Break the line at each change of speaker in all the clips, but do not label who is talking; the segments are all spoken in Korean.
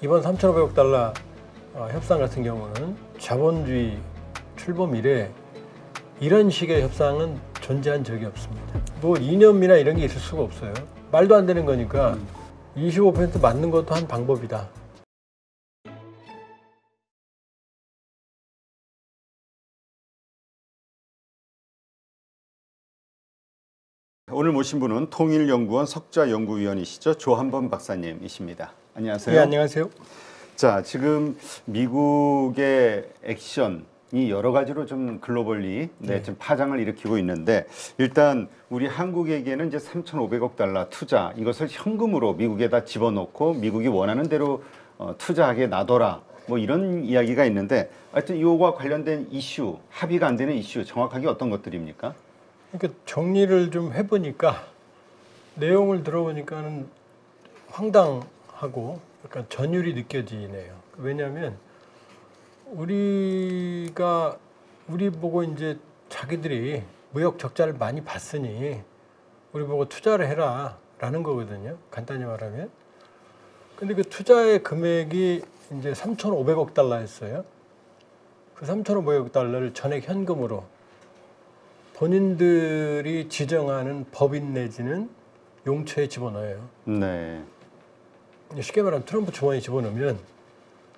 이번 3,500억 달러 협상 같은 경우는 자본주의 출범 이래 이런 식의 협상은 존재한 적이 없습니다. 뭐 이념이나 이런 게 있을 수가 없어요. 말도 안 되는 거니까 25% 맞는 것도 한 방법이다.
오늘 모신 분은 통일연구원 석좌연구위원이시죠. 조한범 박사님이십니다. 안녕하세요.
네, 안녕하세요.
자, 지금 미국의 액션이 여러 가지로 좀 글로벌리 좀 파장을 일으키고 있는데, 일단 우리 한국에게는 이제 3,500억 달러 투자, 이것을 현금으로 미국에다 집어넣고 미국이 원하는 대로 투자하게 놔둬라, 뭐 이런 이야기가 있는데, 하여튼 이거와 관련된 이슈, 합의가 안 되는 이슈, 정확하게 어떤 것들입니까?
그러니까 정리를 좀 해보니까 내용을 들어보니까는 황당하고 약간 전율이 느껴지네요. 왜냐하면 우리 보고 이제 자기들이 무역 적자를 많이 봤으니 우리 보고 투자를 해라라는 거거든요. 간단히 말하면. 근데 그 투자의 금액이 이제 3,500억 달러였어요. 그 3,500억 달러를 전액 현금으로 본인들이 지정하는 법인 내지는 용처에 집어넣어요.
네.
쉽게 말하면 트럼프 주머니에 집어넣으면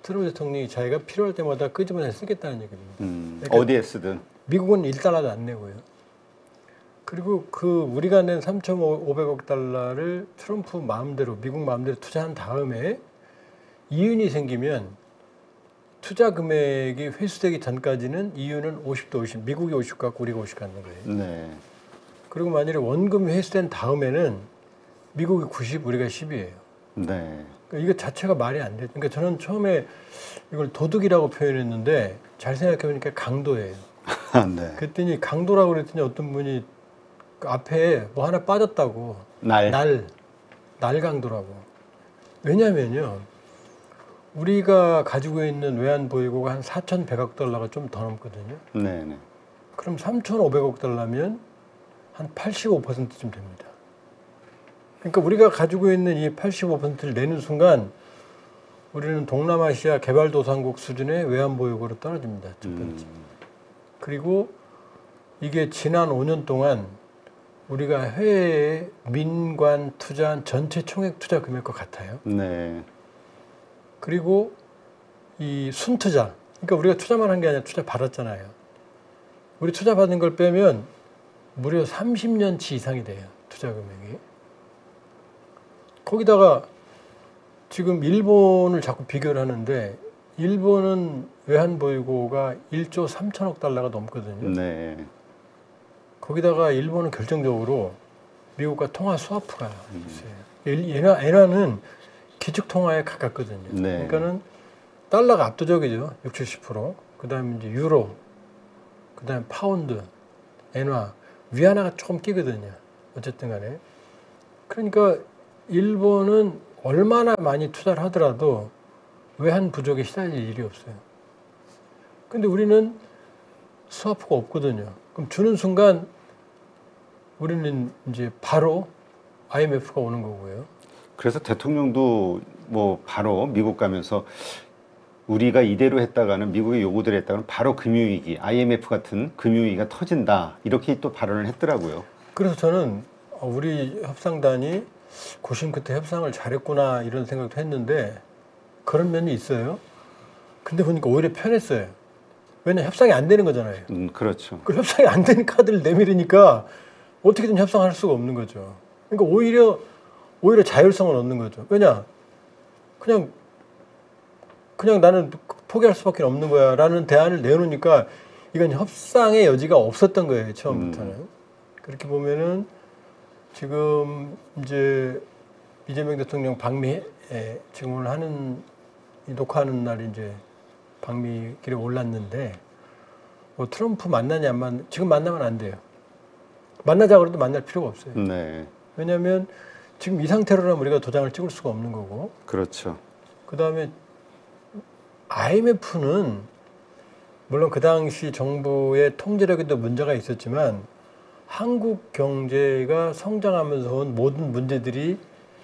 트럼프 대통령이 자기가 필요할 때마다 끄집어내 쓰겠다는 얘기입니다. 그러니까
어디에 쓰든.
미국은 1달러도 안 내고요. 그리고 우리가 낸 3,500억 달러를 트럼프 마음대로, 미국 마음대로 투자한 다음에 이윤이 생기면 투자 금액이 회수되기 전까지는 이윤은 50대 50, 미국이 50 갖고 우리가 50 갖는 거예요.
네.
그리고 만일에 원금이 회수된 다음에는 미국이 90, 우리가 10이에요.
네.
그러니까 이거 자체가 말이 안 돼요. 그러니까 저는 처음에 이걸 도둑이라고 표현했는데 잘 생각해보니까 강도예요.
네.
그랬더니 강도라고 그랬더니 어떤 분이 그 앞에 뭐 하나 빠졌다고. 날 강도라고. 왜냐면요. 우리가 가지고 있는 외환보유고가 한 4,100억 달러가 좀 더 넘거든요.
네네.
그럼 3,500억 달러면 한 85%쯤 됩니다. 그러니까 우리가 가지고 있는 이 85%를 내는 순간 우리는 동남아시아 개발도상국 수준의 외환보유고로 떨어집니다. 첫 번째. 그리고 이게 지난 5년 동안 우리가 해외에 민관 투자한 전체 총액 투자 금액과 같아요.
네.
그리고 이 순투자, 그러니까 우리가 투자만 한 게 아니라 투자 받았잖아요. 우리 투자 받은 걸 빼면 무려 30년치 이상이 돼요. 투자 금액이. 거기다가 지금 일본을 자꾸 비교를 하는데 일본은 외환보유고가 1조 3천억 달러가 넘거든요.
네.
거기다가 일본은 결정적으로 미국과 통화 스와프가 있어요. 엔화는 기축통화에 가깝거든요.
네.
그러니까는 달러가 압도적이죠. 60, 70%. 그 다음에 이제 유로, 그 다음에 파운드, 엔화, 위안화가 조금 끼거든요. 어쨌든 간에. 그러니까 일본은 얼마나 많이 투자를 하더라도 외환 부족에 시달릴 일이 없어요. 근데 우리는 스와프가 없거든요. 그럼 주는 순간 우리는 이제 바로 IMF가 오는 거고요.
그래서 대통령도 뭐 바로 미국 가면서 우리가 이대로 했다가는 미국의 요구대로 했다가는 바로 금융위기, IMF 같은 금융위기가 터진다, 이렇게 또 발언을 했더라고요.
그래서 저는 우리 협상단이 고심 끝에 협상을 잘했구나 이런 생각도 했는데 그런 면이 있어요. 근데 보니까 오히려 편했어요. 왜냐 협상이 안 되는 거잖아요.
그렇죠.
그 협상이 안 되는 카드를 내밀으니까 어떻게든 협상할 수가 없는 거죠. 그러니까 오히려 자율성을 얻는 거죠. 왜냐? 그냥 나는 포기할 수밖에 없는 거야 라는 대안을 내놓으니까 이건 협상의 여지가 없었던 거예요. 처음부터는. 그렇게 보면은 지금 이제 이재명 대통령 방미 지금 오늘 녹화하는 날 이제 방미길에 올랐는데 뭐 트럼프 만나냐 안 만나, 지금 만나면 안 돼요. 만나자고 해도 만날 필요가 없어요.
네.
왜냐하면 지금 이 상태로는 우리가 도장을 찍을 수가 없는 거고.
그렇죠.
그 다음에 IMF는 물론 그 당시 정부의 통제력에도 문제가 있었지만 한국 경제가 성장하면서 온 모든 문제들이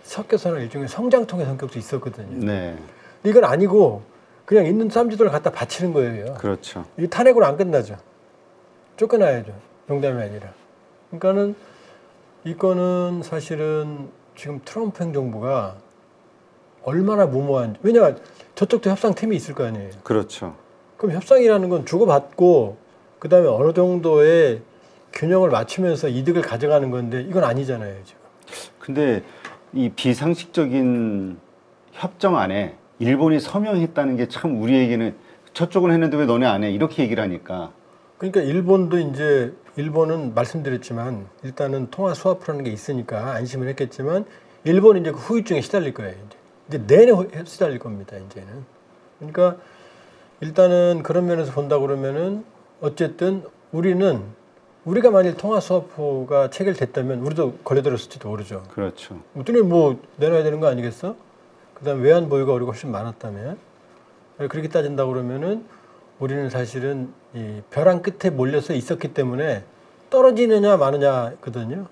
섞여서는 일종의 성장통의 성격도 있었거든요.
네.
이건 아니고 그냥 있는 쌈지도를 갖다 바치는 거예요.
그렇죠.
이 탄핵으로 안 끝나죠. 쫓겨나야죠. 농담이 아니라. 그러니까는 이거는 사실은 지금 트럼프 행정부가 얼마나 무모한지. 왜냐 저쪽도 협상팀이 있을 거 아니에요.
그렇죠.
그럼 협상이라는 건 주고받고 그다음에 어느 정도의 균형을 맞추면서 이득을 가져가는 건데 이건 아니잖아요, 지금.
근데 이 비상식적인 협정 안에 일본이 서명했다는 게 참 우리에게는 저쪽은 했는데 왜 너네 안 해? 이렇게 얘기를 하니까.
그러니까 일본도 이제 일본은 말씀드렸지만 일단은 통화 스와프라는 게 있으니까 안심을 했겠지만 일본은 이제 그 후유증에 시달릴 거예요. 이제 내내 시달릴 겁니다. 이제는. 그러니까 일단은 그런 면에서 본다 그러면은 어쨌든 우리가 만일 통화 스와프가 체결됐다면 우리도 걸려들었을지도 모르죠.
그렇죠.
우리는 뭐 내놔야 되는 거 아니겠어? 그다음 외환 보유가 우리가 훨씬 많았다면 그렇게 따진다 그러면은 우리는 사실은 이 벼랑 끝에 몰려서 있었기 때문에 떨어지느냐 마느냐거든요.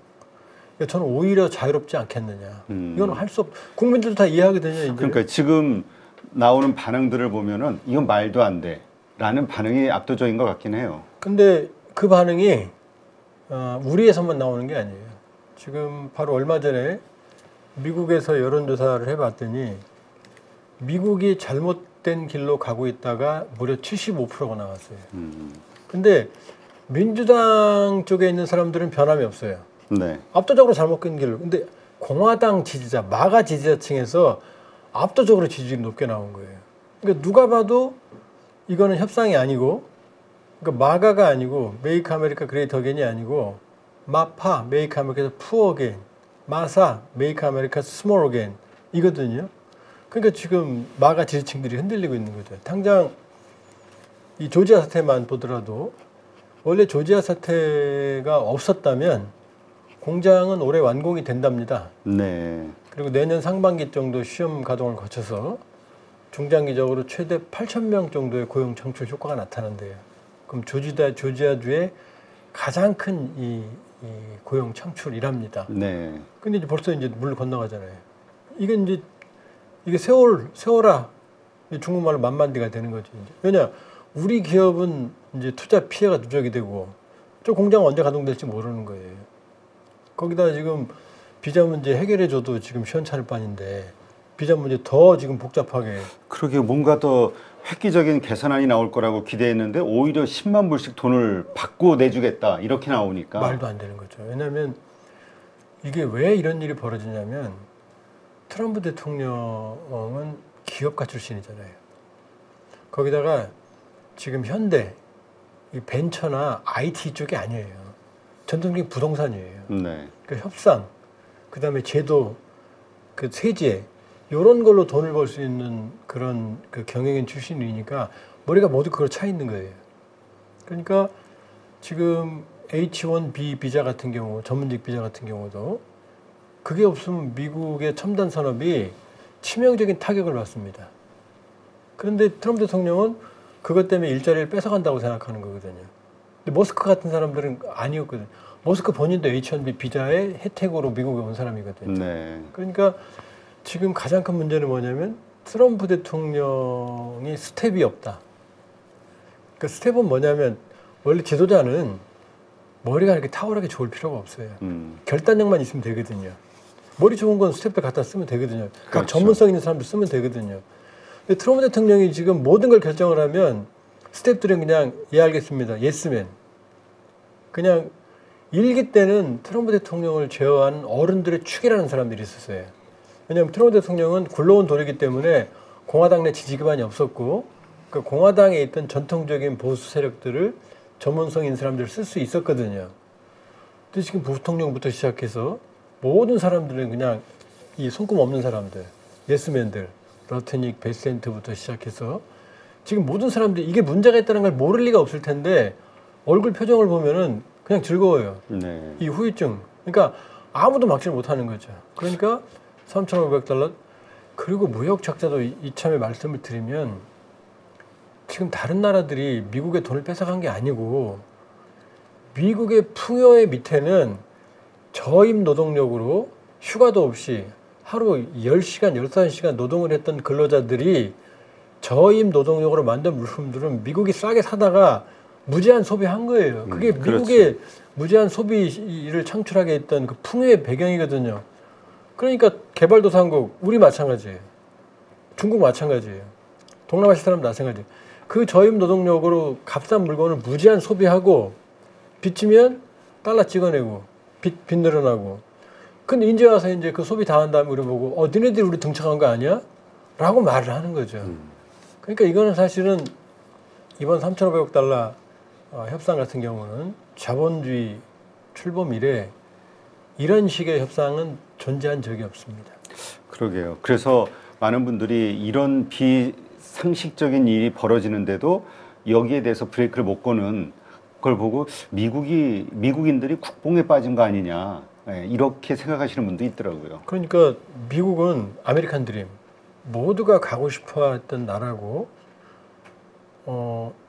그러니까 저는 오히려 자유롭지 않겠느냐. 이건 할 수 국민들도 다 이해하거든요. 이제.
그러니까 지금 나오는 반응들을 보면은 이건 말도 안 돼라는 반응이 압도적인 것 같긴 해요.
근데 그 반응이 우리에서만 나오는 게 아니에요. 지금 바로 얼마 전에 미국에서 여론조사를 해봤더니 미국이 잘못된 길로 가고 있다가 무려 75%가 나왔어요. 근데 민주당 쪽에 있는 사람들은 변함이 없어요.
네.
압도적으로 잘못 간 길로. 근데 공화당 지지자, 마가 지지자층에서 압도적으로 지지율이 높게 나온 거예요. 그러니까 누가 봐도 이거는 협상이 아니고, 그러니까 마가가 아니고 메이크 아메리카 그레이트 어게인이 아니고 마파 메이크 아메리카 푸어 어게인, 마사 메이크 아메리카 스몰 어게인 이거든요. 그러니까 지금 마가 지지층들이 흔들리고 있는 거죠. 당장 이 조지아 사태만 보더라도 원래 조지아 사태가 없었다면 공장은 올해 완공이 된답니다.
네.
그리고 내년 상반기 정도 시험 가동을 거쳐서 중장기적으로 최대 8,000명 정도의 고용 창출 효과가 나타난대요. 그럼 조지아주의 가장 큰 이 고용 창출이랍니다.
네.
근데 이제 벌써 이제 물 건너가잖아요. 이게 세워라. 중국말로 만만디가 되는 거죠. 이제. 왜냐, 우리 기업은 이제 투자 피해가 누적이 되고, 저 공장 언제 가동될지 모르는 거예요. 거기다 지금 비자 문제 해결해줘도 지금 시원찮을 판인데, 비자 문제 더 지금 복잡하게.
그러게 뭔가 더 획기적인 개선안이 나올 거라고 기대했는데 오히려 10만 불씩 돈을 받고 내주겠다 이렇게 나오니까
말도 안 되는 거죠. 왜냐하면 이게 왜 이런 일이 벌어지냐면 트럼프 대통령은 기업가 출신이잖아요. 거기다가 지금 현대 이 벤처나 IT 쪽이 아니에요. 전통적인 부동산이에요.
네.
그러니까 협상, 그다음에 제도, 그 세제 이런 걸로 돈을 벌 수 있는 그런 그 경영인 출신이니까 머리가 모두 그걸 차 있는 거예요. 그러니까 지금 H1B 비자 같은 경우, 전문직 비자 같은 경우도 그게 없으면 미국의 첨단 산업이 치명적인 타격을 받습니다. 그런데 트럼프 대통령은 그것 때문에 일자리를 뺏어간다고 생각하는 거거든요. 근데 머스크 같은 사람들은 아니었거든요. 머스크 본인도 H1B 비자의 혜택으로 미국에 온 사람이거든요.
네.
그러니까 지금 가장 큰 문제는 뭐냐면 트럼프 대통령이 스텝이 없다. 그 스텝은 뭐냐면 원래 지도자는 머리가 이렇게 탁월하게 좋을 필요가 없어요. 결단력만 있으면 되거든요. 머리 좋은 건 스텝들 갖다 쓰면 되거든요. 각
그렇죠.
전문성 있는 사람들 쓰면 되거든요. 근데 트럼프 대통령이 지금 모든 걸 결정을 하면 스텝들은 그냥 예 알겠습니다. 예스맨. 그냥 일기 때는 트럼프 대통령을 제어한 어른들의 축이라는 사람들이 있었어요. 왜냐하면 트럼프 대통령은 굴러온 돌이기 때문에 공화당 내 지지 기반이 없었고 그 공화당에 있던 전통적인 보수 세력들을 전문성 있는 사람들을 쓸 수 있었거든요. 근데 지금 부통령부터 시작해서 모든 사람들은 그냥 이 손금 없는 사람들, 예스맨들, 러트닉, 베센트부터 시작해서 지금 모든 사람들이 이게 문제가 있다는 걸 모를 리가 없을 텐데 얼굴 표정을 보면은 그냥 즐거워요.
네.
이 후유증. 그러니까 아무도 막지를 못하는 거죠. 그러니까 3,500달러. 그리고 무역 적자도 이참에 말씀을 드리면 지금 다른 나라들이 미국의 돈을 뺏어간 게 아니고 미국의 풍요의 밑에는 저임 노동력으로 휴가도 없이 하루 10시간, 15시간 노동을 했던 근로자들이 저임 노동력으로 만든 물품들은 미국이 싸게 사다가 무제한 소비한 거예요. 그게 미국의 무제한 소비를 창출하게 했던 그 풍요의 배경이거든요. 그러니까 개발도상국, 우리 마찬가지예요. 중국 마찬가지예요. 동남아시아 사람도 마찬가지예요. 그 저임 노동력으로 값싼 물건을 무제한 소비하고 빚지면 달러 찍어내고 빚 늘어나고. 근데 이제 와서 이제 그 소비 다 한 다음에 우리 보고 너네들이 우리 등쳐간 거 아니야? 라고 말을 하는 거죠. 그러니까 이거는 사실은 이번 3,500억 달러 협상 같은 경우는 자본주의 출범 이래 이런 식의 협상은 존재한 적이 없습니다.
그러게요. 그래서 많은 분들이 이런 비상식적인 일이 벌어지는데도 여기에 대해서 브레이크를 못 거는 걸 보고 미국인들이 국뽕에 빠진 거 아니냐, 이렇게 생각하시는 분도 있더라고요.
그러니까 미국은 아메리칸 드림 모두가 가고 싶어 했던 나라고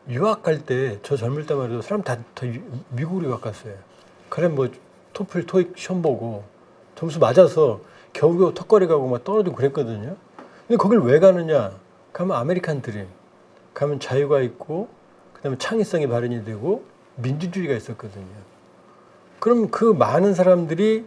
유학 갈 때 저 젊을 때만 해도 사람 다 미국으로 유학 갔어요. 그래 뭐 토플 토익 시험 보고 점수 맞아서 겨우겨우 턱걸이 가고 막 떨어지고 그랬거든요. 근데 거길 왜 가느냐? 가면 아메리칸 드림, 가면 자유가 있고 그다음에 창의성이 발현이 되고 민주주의가 있었거든요. 그럼 그 많은 사람들이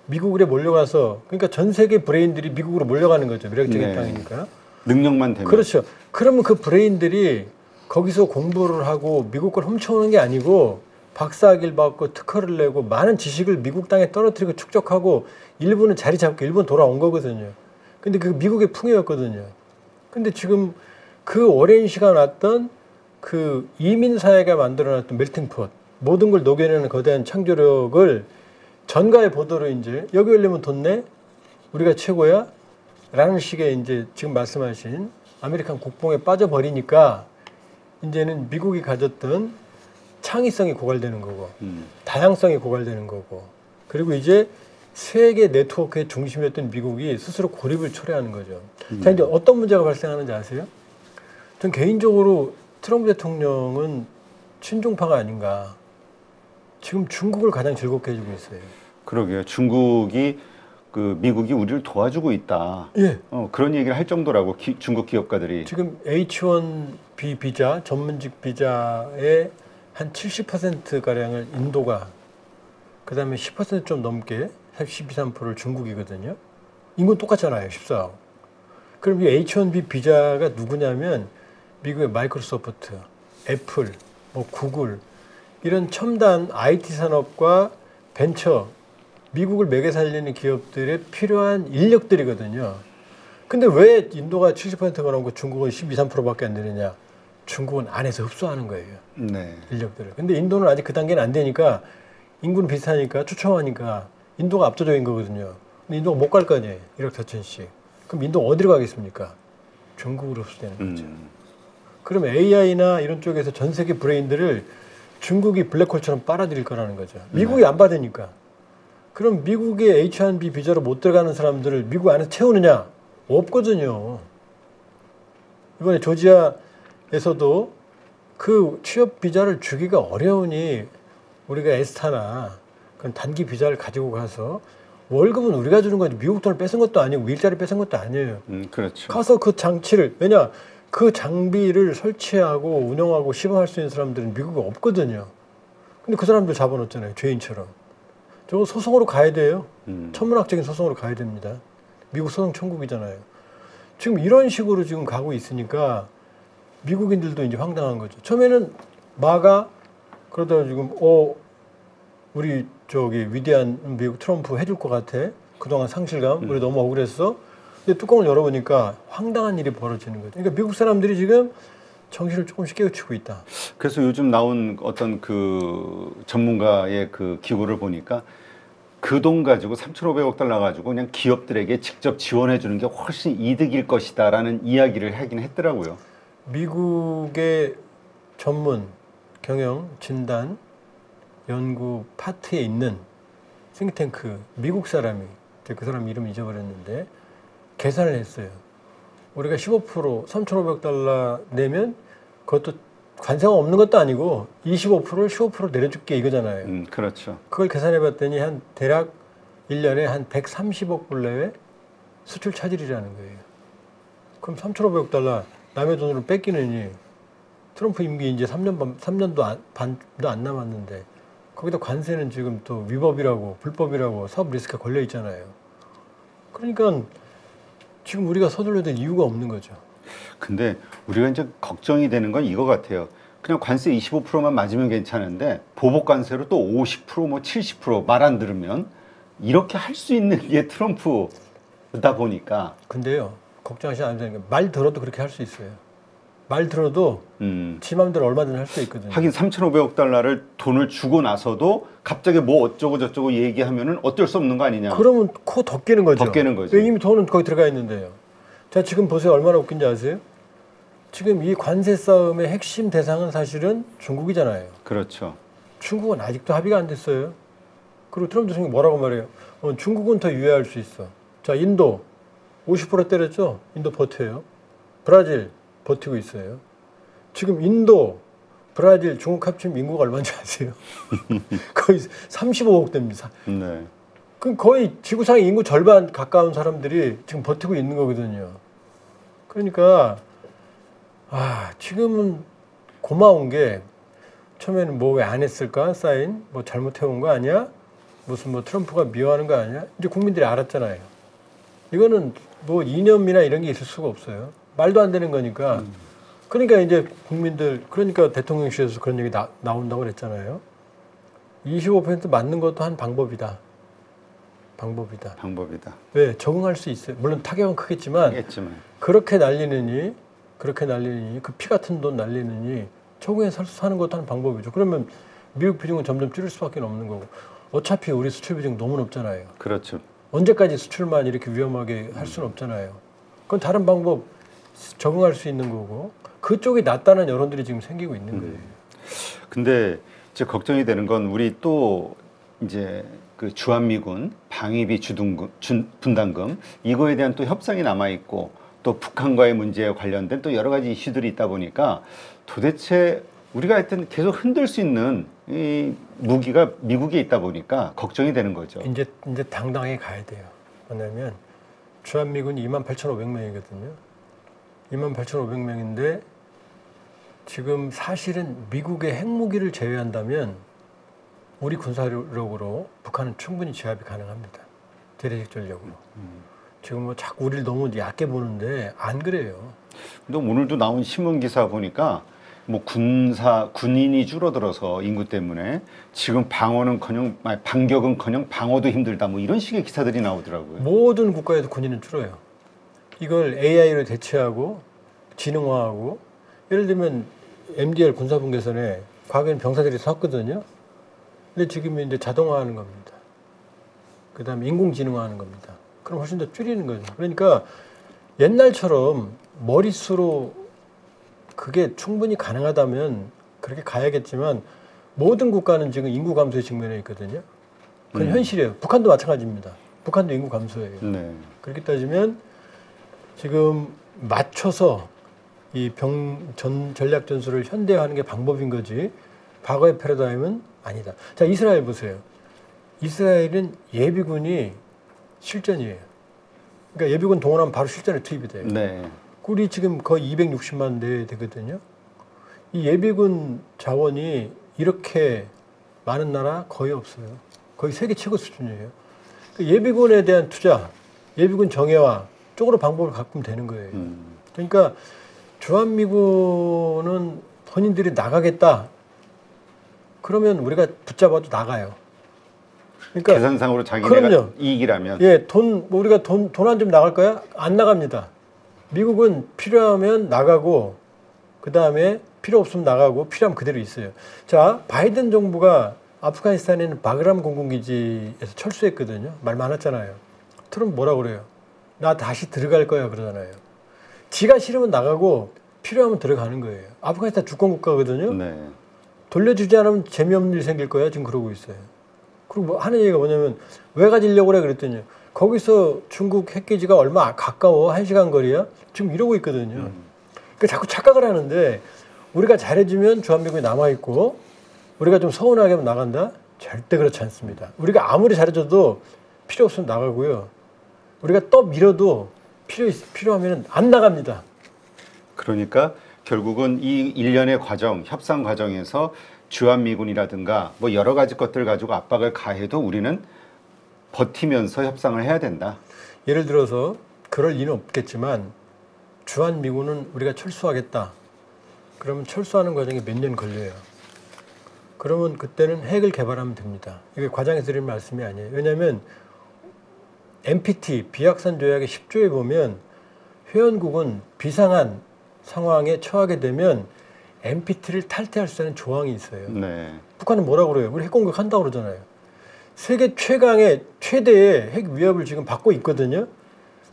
미국으로 몰려가서 그러니까 전 세계 브레인들이 미국으로 몰려가는 거죠. 매력적인 땅이니까.
능력만 되면.
그렇죠. 그러면 그 브레인들이 거기서 공부를 하고 미국 걸 훔쳐오는 게 아니고 박사학위를 받고 특허를 내고 많은 지식을 미국 땅에 떨어뜨리고 축적하고 일부는 자리 잡고 일부는 돌아온 거거든요. 근데 그 미국의 풍요였거든요. 근데 지금 그 오랜 시간 왔던 그 이민 사회가 만들어놨던 멜팅폿, 모든 걸 녹여내는 거대한 창조력을 전가의 보도로 이제 여기 오려면 돈 내? 우리가 최고야? 라는 식의 이제 지금 말씀하신 아메리칸 국뽕에 빠져버리니까 이제는 미국이 가졌던 창의성이 고갈되는 거고 다양성이 고갈되는 거고 그리고 이제 세계 네트워크의 중심이었던 미국이 스스로 고립을 초래하는 거죠. 자, 이제 어떤 문제가 발생하는지 아세요? 전 개인적으로 트럼프 대통령은 친중파가 아닌가. 지금 중국을 가장 즐겁게 해주고 있어요.
그러게요. 미국이 우리를 도와주고 있다.
예.
그런 얘기를 할 정도라고 중국 기업가들이.
지금 H1B 비자, 전문직 비자의 한 70%가량을 인도가, 그 다음에 10% 좀 넘게, 12, 13%를 중국이거든요. 인구는 똑같잖아요, 14. 그럼 이 H1B 비자가 누구냐면 미국의 마이크로소프트, 애플, 뭐 구글, 이런 첨단 IT 산업과 벤처, 미국을 매개 살리는 기업들에 필요한 인력들이거든요. 근데 왜 인도가 70%가 넘고 중국은 12, 13%밖에 안 되느냐? 중국은 안에서 흡수하는 거예요.
네.
인력들을. 근데 인도는 아직 그 단계는 안 되니까 인구는 비슷하니까 추첨하니까 인도가 압도적인 거거든요. 근데 인도가 못 갈 거 아니에요. 1억 4천씩. 그럼 인도가 어디로 가겠습니까? 중국으로 흡수되는 거죠. 그럼 AI나 이런 쪽에서 전 세계 브레인들을 중국이 블랙홀처럼 빨아들일 거라는 거죠. 미국이 안 받으니까. 그럼 미국의 H1B 비자로 못 들어가는 사람들을 미국 안에서 채우느냐? 없거든요. 이번에 조지아에서도 그 취업 비자를 주기가 어려우니 우리가 에스타나 그런 단기 비자를 가지고 가서 월급은 우리가 주는 거지 미국 돈을 뺏은 것도 아니고 일자리 뺏은 것도 아니에요.
그렇죠.
가서 그 장치를, 왜냐 그 장비를 설치하고 운영하고 시범할 수 있는 사람들은 미국에 없거든요. 근데 그 사람들 잡아놓잖아요. 죄인처럼. 저거 소송으로 가야 돼요. 천문학적인 소송으로 가야 됩니다. 미국 소송 천국이잖아요. 지금 이런 식으로 지금 가고 있으니까 미국인들도 이제 황당한 거죠. 처음에는 마가 그러다가 지금 우리 저기 위대한 미국 트럼프 해줄 것 같아. 그동안 상실감 우리 너무 억울했어. 근데 뚜껑을 열어보니까 황당한 일이 벌어지는 거죠. 그러니까 미국 사람들이 지금 정신을 조금씩 깨우치고 있다.
그래서 요즘 나온 어떤 그 전문가의 그 기고를 보니까 그 돈 가지고 3,500억 달러 가지고 그냥 기업들에게 직접 지원해 주는 게 훨씬 이득일 것이다라는 이야기를 하긴 했더라고요.
미국의 전문 경영 진단 연구 파트에 있는 싱크탱크 미국 사람이, 그 사람 이름 잊어버렸는데 계산을 했어요. 우리가 15% 3,500달러 내면 그것도 관세가 없는 것도 아니고 25%를 15% 내려줄게 이거잖아요.
그렇죠.
그걸 계산해 봤더니 한 대략 1년에 한 130억 불 내외 수출 차질이라는 거예요. 그럼 3,500억 달러 남의 돈으로 뺏기느니 트럼프 임기 이제 3년도 반도 안 남았는데 거기다 관세는 지금 또 위법이라고 불법이라고 사업 리스크가 걸려 있잖아요. 그러니까 지금 우리가 서둘러야 될 이유가 없는 거죠.
근데 우리가 이제 걱정이 되는 건 이거 같아요. 그냥 관세 25%만 맞으면 괜찮은데 보복 관세로 또 50%뭐 70% 말 안 들으면 이렇게 할 수 있는 게 트럼프다 보니까.
근데요, 걱정하시면 안 되는 게 말 들어도 그렇게 할 수 있어요. 말 들어도 지 마음대로 얼마든지 할 수 있거든요.
하긴 3,500억 달러를 돈을 주고 나서도 갑자기 뭐 어쩌고 저쩌고 얘기하면은 어쩔 수 없는 거 아니냐.
그러면 코 덮개는 거죠.
덮개는 거죠.
왜 이미 돈은 거기 들어가 있는데요. 자, 지금 보세요. 얼마나 웃긴지 아세요? 지금 이 관세 싸움의 핵심 대상은 사실은 중국이잖아요.
그렇죠.
중국은 아직도 합의가 안 됐어요. 그리고 트럼프 대통령이 뭐라고 말해요? 중국은 더 유예할 수 있어. 자, 인도 50% 때렸죠? 인도 버텨요. 브라질 버티고 있어요. 지금 인도, 브라질, 중국 합치면 인구가 얼마인지 아세요? 거의 35억 됩니다.
네.
그럼 거의 지구상의 인구 절반 가까운 사람들이 지금 버티고 있는 거거든요. 그러니까 지금은 고마운 게 처음에는 뭐 왜 안 했을까? 사인 뭐 잘못해온 거 아니야? 무슨 뭐 트럼프가 미워하는 거 아니야? 이제 국민들이 알았잖아요. 이거는 뭐 이념이나 이런 게 있을 수가 없어요. 말도 안 되는 거니까. 그러니까 이제 국민들, 그러니까 대통령실에서 그런 얘기 나온다고 그랬잖아요. 25% 맞는 것도 한 방법이다.
방법이다.
왜? 적응할 수 있어요. 물론 타격은 크겠지만
하겠지만.
그렇게 날리느니 그 피 같은 돈 날리느니 적응해서 사는 것도 한 방법이죠. 그러면 미국 비중은 점점 줄일 수밖에 없는 거고 어차피 우리 수출 비중 너무 높잖아요.
그렇죠.
언제까지 수출만 이렇게 위험하게 할 수는 없잖아요. 그건 다른 방법 적응할 수 있는 거고 그쪽이 낫다는 여론들이 지금 생기고 있는 거예요.
근데 이제 걱정이 되는 건 우리 또 이제 그 주한미군 방위비 분담금 이거에 대한 또 협상이 남아 있고 또 북한과의 문제에 관련된 또 여러 가지 이슈들이 있다 보니까 도대체 우리가 하여튼 계속 흔들 수 있는 이 무기가 미국에 있다 보니까 걱정이 되는 거죠.
이제 당당하게 가야 돼요. 왜냐하면 주한미군이 28,500명이거든요. 28,500명인데 지금 사실은 미국의 핵무기를 제외한다면 우리 군사력으로 북한은 충분히 제압이 가능합니다. 대대적 전력으로. 지금 뭐 자꾸 우리를 너무 얕게 보는데 안 그래요.
근데 오늘도 나온 신문 기사 보니까 뭐 군인이 줄어들어서 인구 때문에 지금 반격은커녕 방어도 힘들다 뭐 이런 식의 기사들이 나오더라고요.
모든 국가에서 군인은 줄어요. 이걸 AI로 대체하고 지능화하고 예를 들면 MDR 군사분계선에 과거에는 병사들이 섰거든요. 근데 지금 이제 자동화하는 겁니다. 그다음에 인공지능화하는 겁니다. 그럼 훨씬 더 줄이는 거죠. 그러니까 옛날처럼 머릿수로 그게 충분히 가능하다면 그렇게 가야겠지만 모든 국가는 지금 인구 감소에 직면해 있거든요. 그건 현실이에요. 북한도 마찬가지입니다. 북한도 인구 감소예요.
네.
그렇게 따지면 지금 맞춰서 이 전략 전술을 현대화하는 게 방법인 거지 과거의 패러다임은 아니다. 자, 이스라엘 보세요. 이스라엘은 예비군이 실전이에요. 그러니까 예비군 동원하면 바로 실전에 투입이 돼요.
네.
우리 지금 거의 260만 대 되거든요. 이 예비군 자원이 이렇게 많은 나라 거의 없어요. 거의 세계 최고 수준이에요. 예비군에 대한 투자, 예비군 정예화 쪽으로 방법을 바꾸면 되는 거예요. 그러니까 주한미군은 본인들이 나가겠다. 그러면 우리가 붙잡아도 나가요. 그러니까
계산상으로 자기네가
그럼요.
이익이라면.
예, 우리가 돈 안 주면 나갈 거야? 안 나갑니다. 미국은 필요하면 나가고 그 다음에 필요 없으면 나가고 필요하면 그대로 있어요. 자, 바이든 정부가 아프가니스탄에는 바그람 공군기지에서 철수했거든요. 말 많았잖아요. 트럼프 뭐라 그래요? 나 다시 들어갈 거야 그러잖아요. 지가 싫으면 나가고 필요하면 들어가는 거예요. 아프가니스탄 주권 국가거든요.
네.
돌려주지 않으면 재미없는 일 생길 거야. 지금 그러고 있어요. 그리고 뭐 하는 얘기가 뭐냐면 왜 가지려고 그래 그랬더니 거기서 중국 핵기지가 얼마 가까워 1시간 거리야? 지금 이러고 있거든요. 그러니까 자꾸 착각을 하는데 우리가 잘해주면 주한미군이 남아있고 우리가 좀 서운하게 하면 나간다? 절대 그렇지 않습니다. 우리가 아무리 잘해줘도 필요 없으면 나가고요. 우리가 또 밀어도 필요하면 안 나갑니다.
그러니까 결국은 이 일련의 과정, 협상 과정에서 주한미군이라든가 뭐 여러 가지 것들을 가지고 압박을 가해도 우리는 버티면서 협상을 해야 된다.
예를 들어서 그럴 리는 없겠지만 주한미군은 우리가 철수하겠다. 그러면 철수하는 과정에 몇 년 걸려요. 그러면 그때는 핵을 개발하면 됩니다. 이게 과장해서 드리는 말씀이 아니에요. 왜냐하면 NPT 비확산 조약의 10조에 보면 회원국은 비상한 상황에 처하게 되면 NPT를 탈퇴할 수 있는 조항이 있어요.
네.
북한은 뭐라고 그래요? 우리 핵공격 한다고 그러잖아요. 세계 최대의 핵 위협을 지금 받고 있거든요.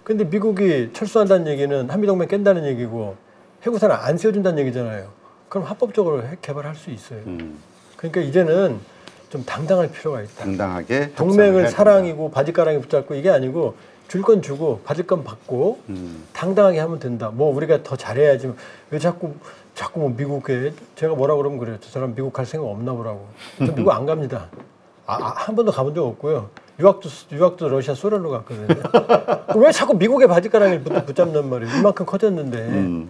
근데 미국이 철수한다는 얘기는 한미동맹 깬다는 얘기고 핵우산을 안 세워준다는 얘기잖아요. 그럼 합법적으로 핵 개발할 수 있어요. 그러니까 이제는 좀 당당할 필요가 있다.
당당하게
동맹을 사랑이고 바지가랑이 붙잡고 이게 아니고 줄 건 주고 받을 건 받고 당당하게 하면 된다. 뭐 우리가 더 잘해야지. 왜 자꾸 뭐 미국에 제가 뭐라 그러면 그래요. 저 사람 미국 갈 생각 없나 보라고. 저 미국 안 갑니다. 한 번도 가본 적 없고요. 유학도 러시아 소련으로 갔거든요. 왜 자꾸 미국의 바지가랑이를 붙잡는 말이에요. 이만큼 커졌는데.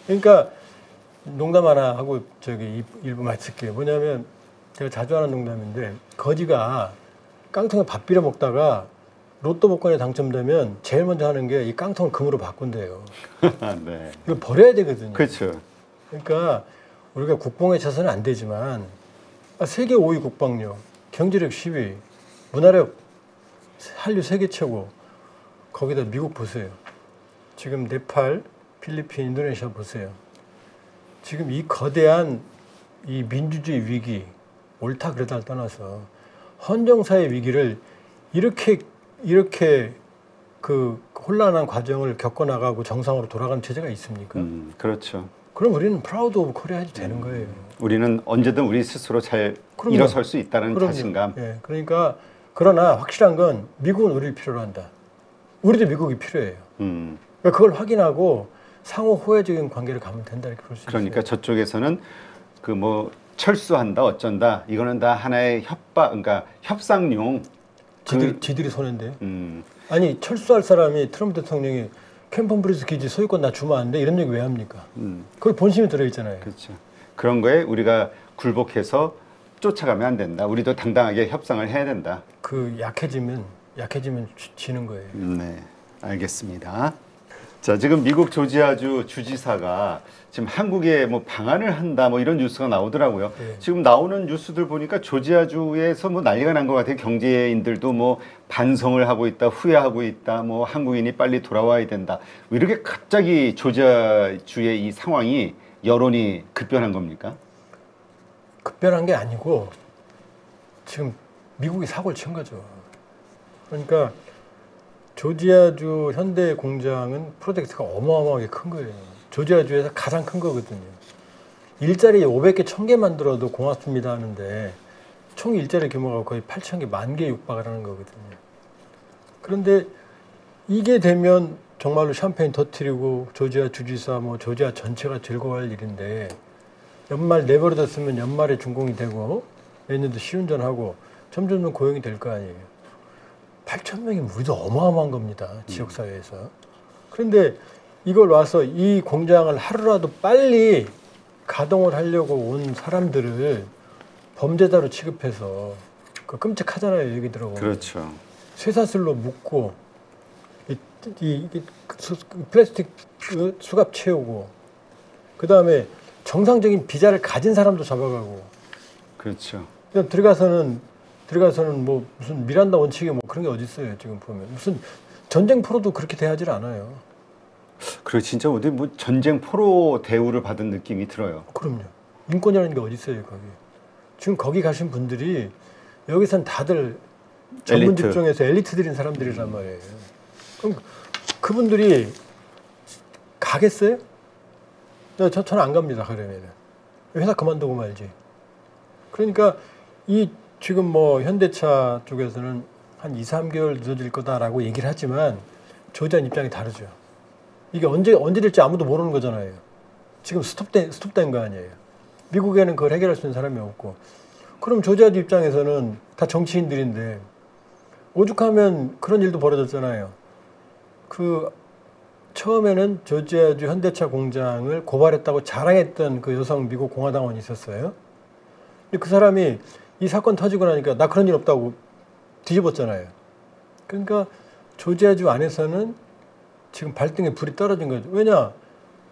그러니까 농담 하나 하고 저기 일부 마칠게요. 뭐냐면 제가 자주 하는 농담인데 거지가 깡통에 밥 비려 먹다가 로또 복권에 당첨되면 제일 먼저 하는 게 이 깡통을 금으로 바꾼대요.
네.
이거 버려야 되거든요.
그렇죠.
그러니까 우리가 국뽕에 차서는 안 되지만 세계 5위 국방력, 경제력 10위, 문화력 한류 세계 최고. 거기다 미국 보세요. 지금 네팔, 필리핀, 인도네시아 보세요. 지금 이 거대한 이 민주주의 위기, 옳다 그러다를 떠나서 헌정사의 위기를 이렇게 그 혼란한 과정을 겪어나가고 정상으로 돌아가는 체제가 있습니까?
그렇죠.
그럼 우리는 프라우드 오브 코리아 해도 되는 거예요.
우리는 언제든 우리 스스로 잘 일어설 수 있다는 자신감.
예, 그러니까 그러나 확실한 건 미국은 우리를 필요로 한다. 우리도 미국이 필요해요. 그러니까 그걸 확인하고 상호 호혜적인 관계를 가면 된다 이렇게 볼 수 있어요.
그러니까 저쪽에서는 그 뭐 철수한다 어쩐다 이거는 다 하나의 그러니까 협상용.
지들이 손해인데요. 아니 철수할 사람이 트럼프 대통령이 캠프 브리즈 기지 소유권 나 주면 안 돼 이런 얘기 왜 합니까? 그걸 본심이 들어있잖아요.
그렇죠. 그런 거에 우리가 굴복해서 쫓아가면 안 된다. 우리도 당당하게 협상을 해야 된다.
그 약해지면 지는 거예요.
네, 알겠습니다. 자, 지금 미국 조지아주 주지사가 지금 한국에 뭐 방한을 한다 뭐 이런 뉴스가 나오더라고요.
네.
지금 나오는 뉴스들 보니까 조지아주에서 뭐 난리가 난 것 같아요. 경제인들도 뭐 반성을 하고 있다, 후회하고 있다, 뭐 한국인이 빨리 돌아와야 된다. 왜 이렇게 갑자기 조지아주의 이 상황이 여론이 급변한 겁니까?
급변한 게 아니고 지금 미국이 사고를 친 거죠. 그러니까 조지아주 현대 공장은 프로젝트가 어마어마하게 큰 거예요. 조지아주에서 가장 큰 거거든요. 일자리 500개, 1000개 만들어도 고맙습니다 하는데 총 일자리 규모가 거의 8,000개, 10,000개 육박을 하는 거거든요. 그런데 이게 되면 정말로 샴페인 터뜨리고 조지아 주지사, 뭐 조지아 전체가 즐거워할 일인데 연말 내버려뒀으면 연말에 준공이 되고 내년도 시운전하고 점점 고용이 될 거 아니에요. 8,000명이면 우리도 어마어마한 겁니다. 지역사회에서. 그런데 이걸 와서 이 공장을 하루라도 빨리 가동을 하려고 온 사람들을 범죄자로 취급해서 그 끔찍하잖아요. 얘기 들어보면.
그렇죠.
쇠사슬로 묶고 이 플라스틱 수갑 채우고 그다음에 정상적인 비자를 가진 사람도 잡아가고.
그렇죠.
그냥 들어가서는 뭐 무슨 미란다 원칙에 뭐 그런 게 어디 있어요. 지금 보면 무슨 전쟁 포로도 그렇게 대하질 않아요.
그리고 진짜 어디 뭐 전쟁 포로 대우를 받은 느낌이 들어요.
그럼요. 인권이라는 게 어디 있어요, 거기. 지금 거기 가신 분들이 여기선 다들 전문
엘리트.
직종에서 엘리트들인 사람들이란 말이에요. 그럼 그분들이 가겠어요? 저는 안 갑니다. 가려면 회사 그만두고 말지. 그러니까 이 지금 뭐 현대차 쪽에서는 한 2, 3개월 늦어질 거다라고 얘기를 하지만 조지아 입장이 다르죠. 이게 언제 될지 아무도 모르는 거잖아요. 지금 스톱된 거 아니에요. 미국에는 그걸 해결할 수 있는 사람이 없고. 그럼 조지아 입장에서는 다 정치인들인데 오죽하면 그런 일도 벌어졌잖아요. 그 처음에는 조지아주 현대차 공장을 고발했다고 자랑했던 그 여성 미국 공화당원이 있었어요. 근데 그 사람이 이 사건 터지고 나니까 나 그런 일 없다고 뒤집었잖아요. 그러니까 조지아주 안에서는 지금 발등에 불이 떨어진 거죠. 왜냐?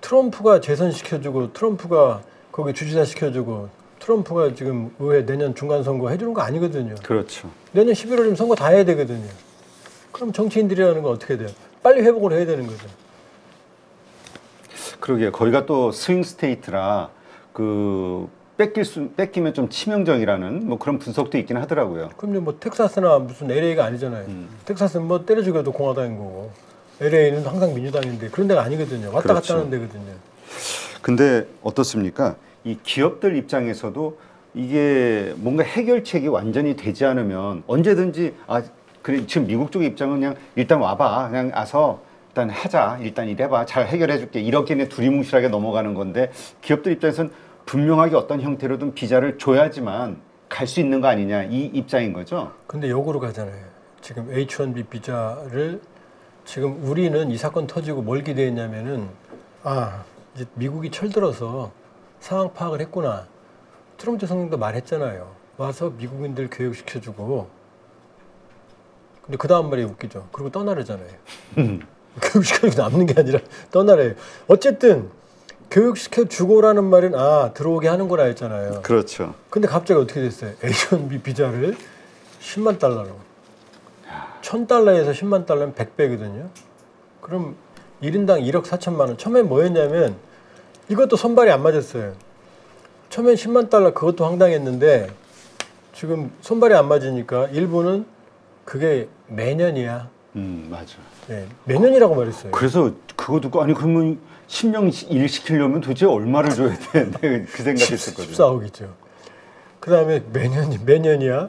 트럼프가 재선시켜주고 트럼프가 거기 주지사 시켜주고 트럼프가 지금 의회 내년 중간선거 해주는 거 아니거든요.
그렇죠.
내년 11월이면 선거 다 해야 되거든요. 그럼 정치인들이라는 건 어떻게 돼요? 빨리 회복을 해야 되는 거죠.
그러게 거기가 또 스윙 스테이트라 그 뺏기면 좀 치명적이라는 뭐 그런 분석도 있긴 하더라고요.
그럼요, 뭐 텍사스나 무슨 LA가 아니잖아요. 텍사스는 뭐 때려 죽여도 공화당인 거고 LA는 항상 민주당인데 그런 데가 아니거든요. 왔다
그렇죠.
갔다 하는 데거든요.
근데 어떻습니까? 이 기업들 입장에서도 이게 뭔가 해결책이 완전히 되지 않으면 언제든지 그래 지금 미국 쪽 입장은 그냥 일단 와봐 그냥 와서 일단 하자 일단 이래봐 잘 해결해줄게 이렇게 그냥 두리뭉실하게 넘어가는 건데 기업들 입장에서는 분명하게 어떤 형태로든 비자를 줘야지만 갈 수 있는 거 아니냐 이 입장인 거죠.
근데 역으로 가잖아요. 지금 H-1B 비자를 지금 우리는 이 사건 터지고 뭘 기대했냐면은 이제 미국이 철들어서 상황 파악을 했구나. 트럼프 대통령도 말했잖아요. 와서 미국인들 교육시켜주고. 근데 그 다음 말이 웃기죠. 그리고 떠나르잖아요. 교육시켜주고 남는 게 아니라 떠나래요. 어쨌든 교육시켜주고라는 말은 들어오게 하는구나 했잖아요.
그렇죠.
근데 갑자기 어떻게 됐어요? H-1B 비자를 10만 달러로. 1000달러에서 10만 달러면 100배거든요. 그럼 1인당 1억 4천만 원. 처음엔 뭐였냐면 이것도 손발이 안 맞았어요. 처음엔 10만 달러 그것도 황당했는데 지금 손발이 안 맞으니까 일부는 그게 매년이야.
맞아.
네, 매년이라고 말했어요.
그래서 그거 듣고 아니 그러면 10명 일 시키려면 도대체 얼마를 줘야 돼? 내가 그 생각했었거든요.
14억이죠. 그 다음에 매년이야.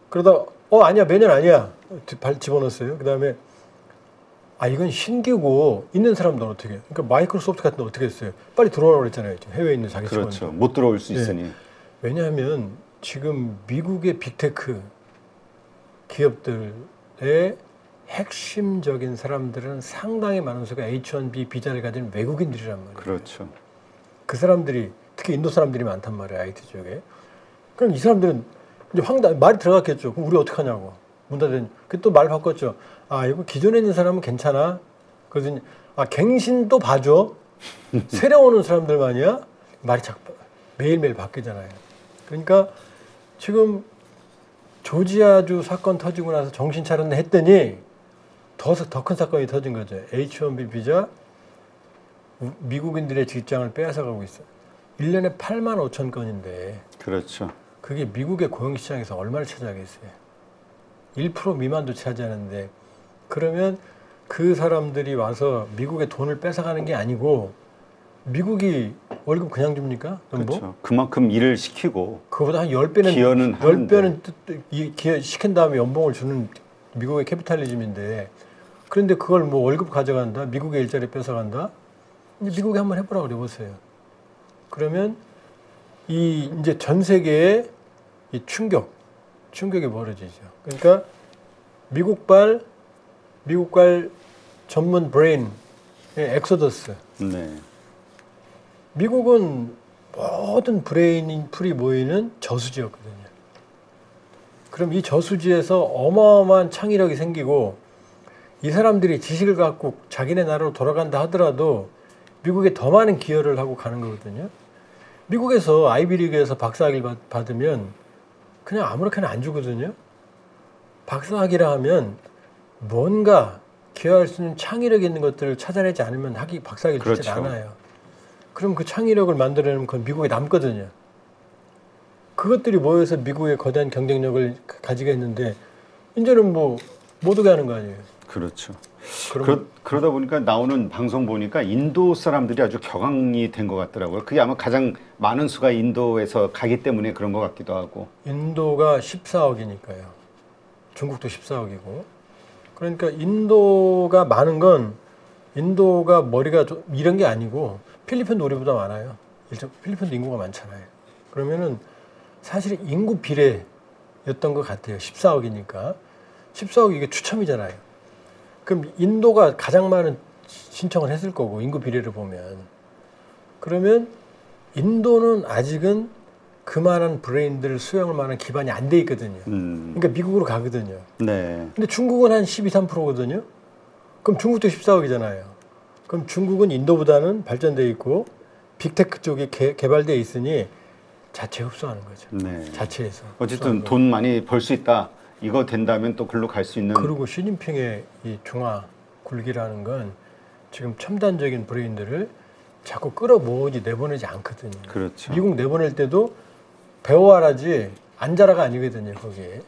그러다 아니야 매년 아니야. 발 집어넣었어요. 그 다음에 이건 신규고 있는 사람들은 어떻게 해요? 그러니까 마이크로소프트 같은 데 어떻게 했어요? 빨리 들어오라고 그랬잖아요. 해외에 있는 자기 직원들.
그렇죠. 못 들어올 수 있으니.
네. 왜냐하면 지금 미국의 빅테크 기업들의 핵심적인 사람들은 상당히 많은 수가 H-1B 비자를 가진 외국인들이란 말이에요.
그렇죠.
그 사람들이 특히 인도 사람들이 많단 말이에요. IT 쪽에. 그럼 이 사람들은 이제 말이 들어갔겠죠. 그럼 우리 어떻게 하냐고. 문 닫은. 또 말 바꿨죠. 이거 기존에 있는 사람은 괜찮아. 그래서 갱신도 봐줘. 새로 오는 사람들만이야. 말이 매일매일 바뀌잖아요. 그러니까 지금 조지아주 사건 터지고 나서 정신 차렸네 했더니 더 큰 사건이 터진 거죠. H-1B 비자 미국인들의 직장을 빼앗아가고 있어요. 1년에 8만 5천 건인데
그렇죠.
그게 미국의 고용시장에서 얼마를 차지하겠어요? 1% 미만도 차지하는데 그러면 그 사람들이 와서 미국의 돈을 뺏어가는 게 아니고 미국이 월급 그냥 줍니까?
그렇죠. 그만큼 일을 시키고
그거보다 한 10배는
기여는
10배는 기여 시킨 다음에 연봉을 주는 미국의 캐피탈리즘인데 그런데 그걸 뭐 월급 가져간다? 미국의 일자리 뺏어간다? 이제 미국에 한번 해보라고 그래보세요. 그러면 이제 전 세계의 이 충격이 벌어지죠. 그러니까 미국발 전문 브레인의 엑소더스.
네.
미국은 모든 브레인 풀이 모이는 저수지였거든요. 그럼 이 저수지에서 어마어마한 창의력이 생기고 이 사람들이 지식을 갖고 자기네 나라로 돌아간다 하더라도 미국에 더 많은 기여를 하고 가는 거거든요. 미국에서 아이비리그에서 박사학위를 받으면 그냥 아무렇게나 안 주거든요. 박사학위라 하면 뭔가 기여할 수 있는 창의력 있는 것들을 찾아내지 않으면 박사학위를 주지
그렇죠.
않아요. 그럼 그 창의력을 만들어내면 그건 미국에 남거든요. 그것들이 모여서 미국의 거대한 경쟁력을 가지게 했는데 이제는 뭐 못 오게 하는 거 아니에요.
그렇죠.
그럼
그러다 보니까 나오는 방송 보니까 인도 사람들이 아주 격앙이 된 것 같더라고요. 그게 아마 가장 많은 수가 인도에서 가기 때문에 그런 것 같기도 하고.
인도가 14억이니까요. 중국도 14억이고. 그러니까 인도가 많은 건 인도가 머리가 이런 게 아니고 필리핀도 우리보다 많아요. 필리핀도 인구가 많잖아요. 그러면은 사실 인구 비례였던 것 같아요. 14억이니까. 14억 이게 추첨이잖아요. 그럼 인도가 가장 많은 신청을 했을 거고 인구 비례를 보면 그러면 인도는 아직은 그만한 브레인들 수용할 만한 기반이 안 돼 있거든요. 그러니까 미국으로 가거든요.
네.
근데 중국은 한 12, 13%거든요. 그럼 중국도 14억이잖아요. 그럼 중국은 인도보다는 발전돼 있고 빅테크 쪽이 개발돼 있으니 자체 흡수하는 거죠.
네.
자체에서.
어쨌든 돈 많이 벌 수 있다. 이거 된다면 또 글로 갈 수 있는.
그리고 시진핑의 이 중화 굴기라는 건 지금 첨단적인 브레인들을 자꾸 끌어모으지 내보내지 않거든요.
그렇죠.
미국 내보낼 때도 배워와라지 앉아라가 아니거든요. 거기에.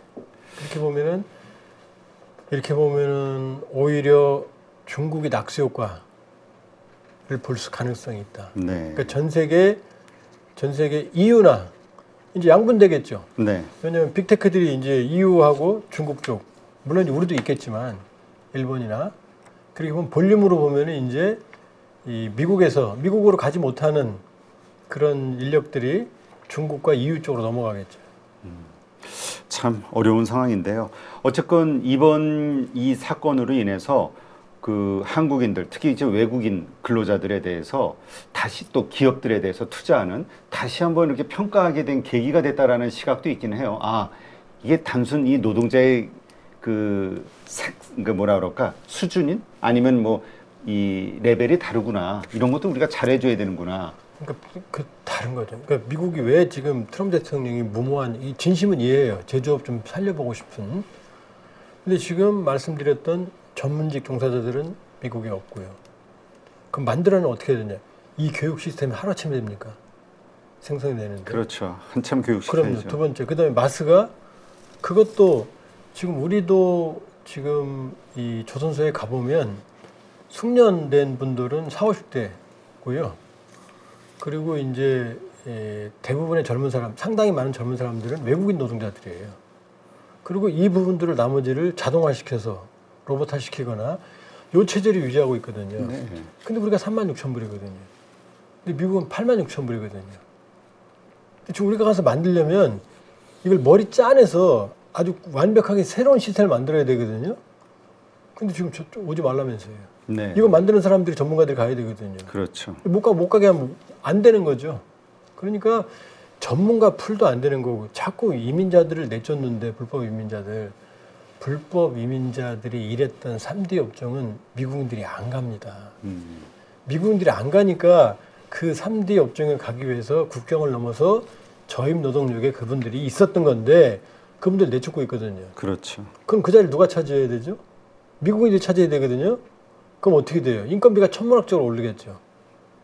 이렇게 보면은 오히려 중국의 낙수 효과를 볼 가능성이 있다.
네.
그러니까 전 세계 EU나 이제 양분되겠죠.
네.
왜냐하면 빅테크들이 이제 EU하고 중국 쪽, 물론 우리도 있겠지만 일본이나 그리고 보면 볼륨으로 보면은 이제 이 미국으로 가지 못하는 그런 인력들이 중국과 EU 쪽으로 넘어가겠죠.
참 어려운 상황인데요. 어쨌건 이번 이 사건으로 인해서 그 한국인들, 특히 이제 외국인 근로자들에 대해서 다시 또 기업들에 대해서 투자하는 다시 한번 이렇게 평가하게 된 계기가 됐다라는 시각도 있긴 해요. 아, 이게 단순 이 노동자의 뭐라 그럴까 수준인 아니면 뭐 이 레벨이 다르구나 이런 것도 우리가 잘해줘야 되는구나.
그러니까 그 다른 거죠. 그러니까 미국이 왜 지금 트럼프 대통령이 무모한 이 진심은 이해해요. 제조업 좀 살려보고 싶은. 근데 지금 말씀드렸던 전문직 종사자들은 미국에 없고요. 그럼 만들어는 어떻게 되냐? 이 교육 시스템이 하루아침에 됩니까? 생성이 되는데.
그렇죠. 한참 교육
그럼요.
시켜야죠.
두 번째. 그다음에 마스가 그것도 지금 우리도 지금 이 조선소에 가보면 숙련된 분들은 40, 50대고요. 그리고 이제 대부분의 젊은 사람, 상당히 많은 젊은 사람들은 외국인 노동자들이에요. 그리고 이 부분들을 나머지를 자동화시켜서 로봇화시키거나 요 체제를 유지하고 있거든요.
네.
근데 우리가 36,000불이거든요. 근데 미국은 86,000불이거든요. 지금 우리가 가서 만들려면 이걸 머리 짜내서 아주 완벽하게 새로운 시스템을 만들어야 되거든요. 근데 지금 오지 말라면서요.
네.
이거 만드는 사람들이 전문가들이 가야 되거든요.
그렇죠.
못 가게 하면 안 되는 거죠. 그러니까 전문가 풀도 안 되는 거고 자꾸 이민자들을 내쫓는데 불법 이민자들이 일했던 3D 업종은 미국인들이 안 갑니다. 미국인들이 안 가니까 그 3D 업종에 가기 위해서 국경을 넘어서 저임 노동력에 그분들이 있었던 건데 그분들 내쫓고 있거든요.
그렇죠.
그럼 그 자리를 누가 차지해야 되죠? 미국인들이 차지해야 되거든요. 그럼 어떻게 돼요? 인건비가 천문학적으로 오르겠죠.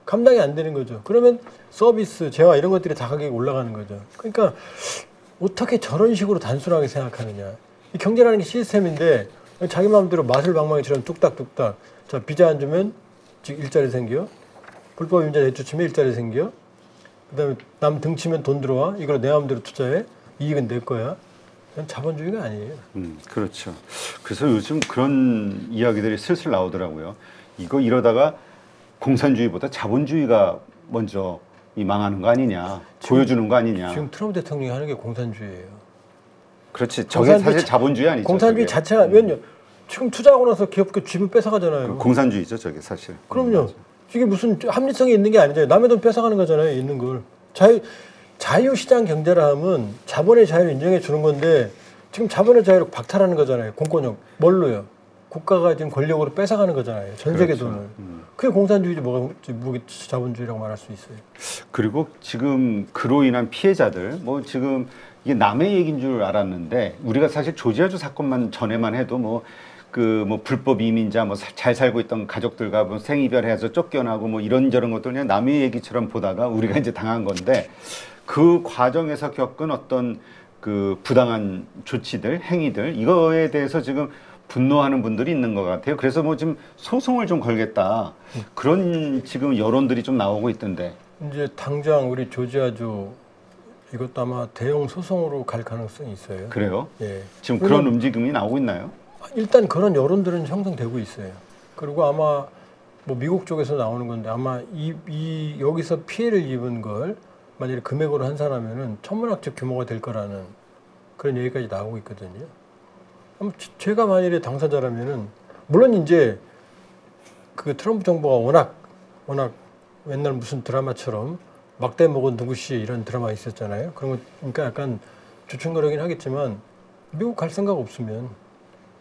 감당이 안 되는 거죠. 그러면 서비스, 재화 이런 것들이 다 가격이 올라가는 거죠. 그러니까 어떻게 저런 식으로 단순하게 생각하느냐. 이 경제라는 게 시스템인데 자기 마음대로 마술방망이처럼 뚝딱뚝딱 자 비자 안 주면 일자리 생겨. 불법 임자 내쫓으면 일자리 생겨. 그다음에 남 등치면 돈 들어와. 이걸 내 마음대로 투자해. 이익은 내 거야. 그건 자본주의가 아니에요.
그렇죠. 그래서 요즘 그런 이야기들이 슬슬 나오더라고요. 이러다가 공산주의보다 자본주의가 먼저 망하는 거 아니냐, 보여주는 거 아니냐.
지금 트럼프 대통령이 하는 게 공산주의예요.
그렇지. 저게 사실 자본주의 아니죠.
공산주의
저게.
자체가 왜냐 지금 투자하고 나서 기업가 쥐면 뺏어가잖아요.
공산주의죠, 저게 사실.
그럼요. 이게 무슨 합리성이 있는 게 아니잖아요. 남의 돈 뺏어가는 거잖아요. 있는 걸. 자유시장 경제를 하면 자본의 자유를 인정해 주는 건데 지금 자본의 자유를 박탈하는 거잖아요. 공권력. 뭘로요? 국가가 지금 권력으로 뺏어가는 거잖아요. 전 세계
그렇죠.
돈을. 그게 공산주의지 뭐가 자본주의라고 말할 수 있어요.
그리고 지금 그로 인한 피해자들 뭐 지금 이게 남의 얘기인 줄 알았는데 우리가 사실 조지아주 사건만 전에만 해도 뭐 불법 이민자 뭐 잘 살고 있던 가족들과 뭐 생이별해서 쫓겨나고 뭐 이런저런 것들 그냥 남의 얘기처럼 보다가 우리가 이제 당한 건데 그 과정에서 겪은 어떤 그 부당한 조치들, 행위들 이거에 대해서 지금 분노하는 분들이 있는 것 같아요. 그래서 뭐 지금 소송을 좀 걸겠다 그런 지금 여론들이 좀 나오고 있던데.
이제 당장 우리 조지아주 이것도 아마 대형 소송으로 갈 가능성이 있어요.
그래요?
예.
지금 그런 움직임이 나오고 있나요?
일단 그런 여론들은 형성되고 있어요. 그리고 아마 뭐 미국 쪽에서 나오는 건데 아마 여기서 피해를 입은 걸 만약에 금액으로 환산하면은 천문학적 규모가 될 거라는 그런 얘기까지 나오고 있거든요. 제가 만일에 당사자라면은 물론 이제 그 트럼프 정부가 워낙 맨날 무슨 드라마처럼 막대 먹은 누구씨 이런 드라마 있었잖아요. 그런 거 그러니까 약간 주춤거리긴 하겠지만 미국 갈 생각 없으면